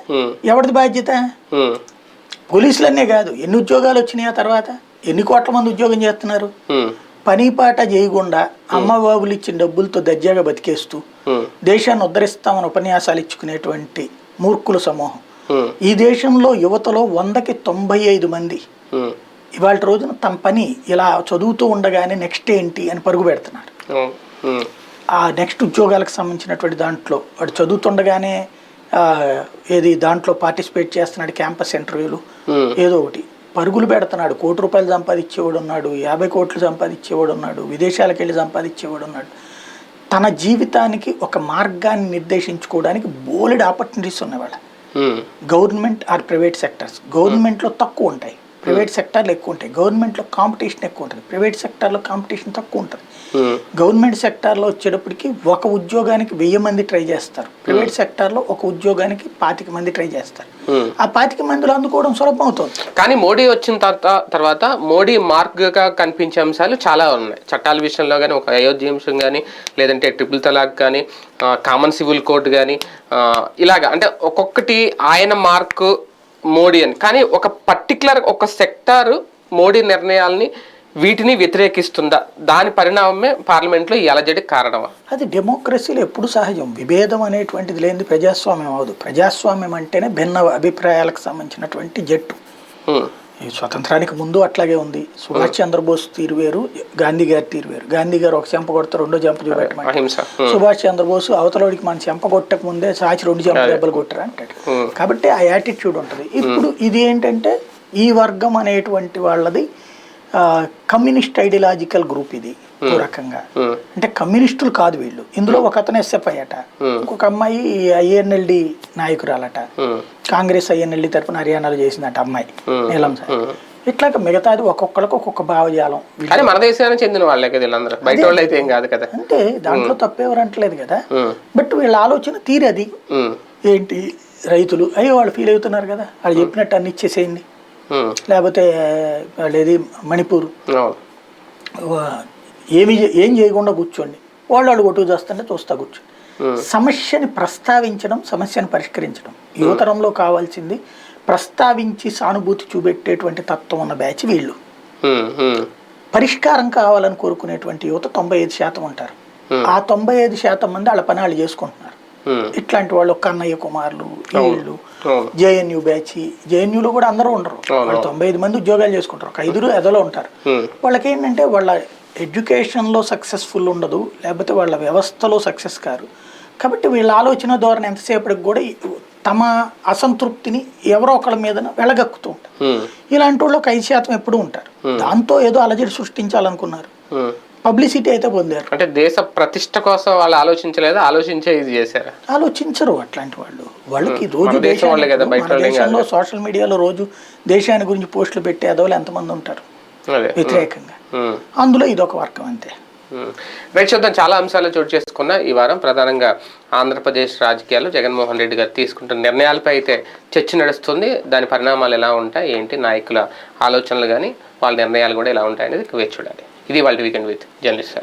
ఎవరిది బాధ్యత? పోలీసులనే కాదు, ఎన్ని ఉద్యోగాలు వచ్చినాయి ఆ తర్వాత, ఎన్ని కోట్ల మంది ఉద్యోగం చేస్తున్నారు? పని పాట చేయకుండా అమ్మ బాబులు ఇచ్చిన డబ్బులతో దర్జాగా బతికేస్తూ దేశాన్ని ఉద్ధరిస్తామని ఉపన్యాసాలు ఇచ్చుకునేటువంటి మూర్ఖుల సమూహం. ఈ దేశంలో యువతలో 100కి 95 మంది ఇవాళ రోజున తమ పని ఇలా చదువుతూ ఉండగానే నెక్స్ట్ ఏంటి అని పరుగు పెడుతున్నారు. ఆ నెక్స్ట్ ఉద్యోగాలకు సంబంధించినటువంటి దాంట్లో వాడు చదువుతుండగానే దాంట్లో పార్టిసిపేట్ చేస్తున్నాడు, క్యాంపస్ ఇంటర్వ్యూలు ఏదో ఒకటి పరుగులు పెడుతున్నాడు. 1 కోటి రూపాయలు సంపాదించేవాడు ఉన్నాడు, 50 కోట్లు సంపాదించేవాడు ఉన్నాడు, విదేశాలకు వెళ్ళి సంపాదించేవాడు ఉన్నాడు. తన జీవితానికి ఒక మార్గాన్ని నిర్దేశించుకోవడానికి బోలెడ్ ఆపర్చునిటీస్ ఉన్నాయి వాళ్ళ. Government or private sectors. గవర్నమెంట్లో తక్కువ ఉంటాయి, ప్రైవేట్ సెక్టార్లు ఎక్కువ ఉంటాయి, గవర్నమెంట్లో కాంపిటీషన్ ఎక్కువ ఉంటుంది, ప్రైవేట్ సెక్టార్లో కాంపిటీషన్ తక్కువ ఉంటుంది. గవర్నమెంట్ సెక్టార్లో వచ్చేటప్పటికి ఒక ఉద్యోగానికి 1000 మంది ట్రై చేస్తారు, ప్రైవేట్ సెక్టార్లో ఒక ఉద్యోగానికి 25 మంది ట్రై చేస్తారు. ఆ 25 మందిలో అందుకోవడం సులభం అవుతుంది. కానీ మోడీ వచ్చిన తర్వాత మోడీ మార్క్గా కనిపించే అంశాలు చాలా ఉన్నాయి. చట్టాల విషయంలో కానీ, ఒక అయోధ్య అంశం కానీ, లేదంటే ట్రిపుల్ తలాక్ కానీ, కామన్ సివిల్ కోడ్ కానీ, ఇలాగా అంటే ఒక్కొక్కటి ఆయన మార్కు మోడీ అని. కానీ ఒక పర్టికులర్ ఒక సెక్టార్ మోడీ నిర్ణయాల్ని వీటిని వ్యతిరేకిస్తుందా? దాని పరిణామమే పార్లమెంట్లో ఈ అలజడికి కారణమా? అది డెమోక్రసీలో ఎప్పుడు సహజం. విభేదం అనేటువంటిది లేనిది ప్రజాస్వామ్యం అవదు. ప్రజాస్వామ్యం అంటేనే భిన్న అభిప్రాయాలకు సంబంధించినటువంటి జట్టు. ఈ స్వతంత్రానికి ముందు అట్లాగే ఉంది. సుభాష్ చంద్రబోస్ తీరు వేరు, గాంధీ గారి తీరు వేరు. గాంధీ గారు ఒక చెంప కొడితే రెండో చెంప చూపెట్టమంటే, సుభాష్ చంద్రబోస్ అవతలోడికి మన చెంప కొట్టక ముందే సాచి 2 చెంప దెబ్బలు కొట్టారు అంటాడు. కాబట్టి ఆ యాటిట్యూడ్ ఉంటుంది. ఇప్పుడు ఇది ఏంటంటే ఈ వర్గం అనేటువంటి వాళ్ళది కమ్యూనిస్ట్ ఐడియాలజికల్ గ్రూప్. ఇది ఓ రకంగా అంటే కమ్యూనిస్టులు కాదు వీళ్ళు. ఇందులో ఒక అతను ఎస్ఎఫ్ఐ అట, ఇంకొక అమ్మాయి ఐఎన్ఎల్డి నాయకురాలట, కాంగ్రెస్ ఐఎన్ఎల్డి తరఫున హర్యానాలో చేసిందట అమ్మాయి నీలం సార్. ఇట్లాగ మిగతాది ఒక్కొక్కరికి ఒక్కొక్క భావజాలం. మన దేశానికి చెందిన వాళ్ళే కదా వీళ్ళందరూ, బయట వాళ్ళు అయితే ఏం కాదు కదా. అంటే దాంట్లో తప్పేవారు అంటలేదు కదా. బట్ వీళ్ళ ఆలోచన తీరది ఏంటి, రైతులు అయ్యో వాళ్ళు ఫీల్ అవుతున్నారు కదా, వాళ్ళు చెప్పినట్టు అన్ని ఇచ్చేసేయండి, లేకపోతే వాళ్ళేది మణిపూర్ ఏం చేయకుండా కూర్చోండి, వాళ్ళు కొట్టుకు చేస్తుంటే చూస్తా కూర్చోండి. సమస్యని ప్రస్తావించడం, సమస్యను పరిష్కరించడం యువతరంలో కావాల్సింది. ప్రస్తావించి సానుభూతి చూపెట్టేటువంటి తత్వం ఉన్న బ్యాచ్ వీళ్ళు. పరిష్కారం కావాలని కోరుకునేటువంటి యువత 95% ఉంటారు. ఆ 95% మంది వాళ్ళ పని వాళ్ళు చేసుకుంటున్నారు. ఇట్లాంటి వాళ్ళు కన్నయ్య కుమారులు, వీళ్ళు జేఎన్యూ బ్యాచ్. జేఎన్యూలో కూడా అందరూ ఉండరు, వాళ్ళు 95 మంది ఉద్యోగాలు చేసుకుంటారు, ఒక 5 ఎదలో ఉంటారు. వాళ్ళకి ఏంటంటే వాళ్ళ ఎడ్యుకేషన్లో సక్సెస్ఫుల్ ఉండదు, లేకపోతే వాళ్ళ వ్యవస్థలో సక్సెస్ కారు. కాబట్టి వీళ్ళ ఆలోచన ధోరణి ఎంతసేపటికి కూడా తమ అసంతృప్తిని ఎవరో ఒకళ్ళ మీద వెళ్ళగక్కుతూ ఉంటారు. ఇలాంటి వాళ్ళు 5% ఎప్పుడు ఉంటారు. దాంతో ఏదో అలజడి సృష్టించాలనుకున్నారు, పబ్లిసిటీ అయితే పొందారు. అంటే దేశ ప్రతిష్ట కోసం వాళ్ళు ఆలోచించలేదు, ఆలోచించే ఇది చేశారు. ఆలోచించరు అట్లాంటి వాళ్ళు. వాళ్ళకి రోజు దేశంలో సోషల్ మీడియాలో రోజు దేశాన్ని గురించి పోస్టులు పెట్టే అదోలు ఎంతమంది ఉంటారు వ్యతిరేకంగా. అందులో ఇదొక వర్గం అంతే. రైట్, చూద్దాం. చాలా అంశాలు చోటు చేసుకున్న ఈ వారం ప్రధానంగా ఆంధ్రప్రదేశ్ రాజకీయాల్లో జగన్మోహన్ రెడ్డి గారు తీసుకుంటున్న నిర్ణయాలపై అయితే చర్చ నడుస్తుంది. దాని పరిణామాలు ఎలా ఉంటాయి, ఏంటి, నాయకుల ఆలోచనలు కానీ వాళ్ళ నిర్ణయాలు కూడా ఎలా ఉంటాయి అనేది వేచి చూడాలి. ఇది వాళ్ళ వీకెండ్ విత్ జర్నలిస్ట్.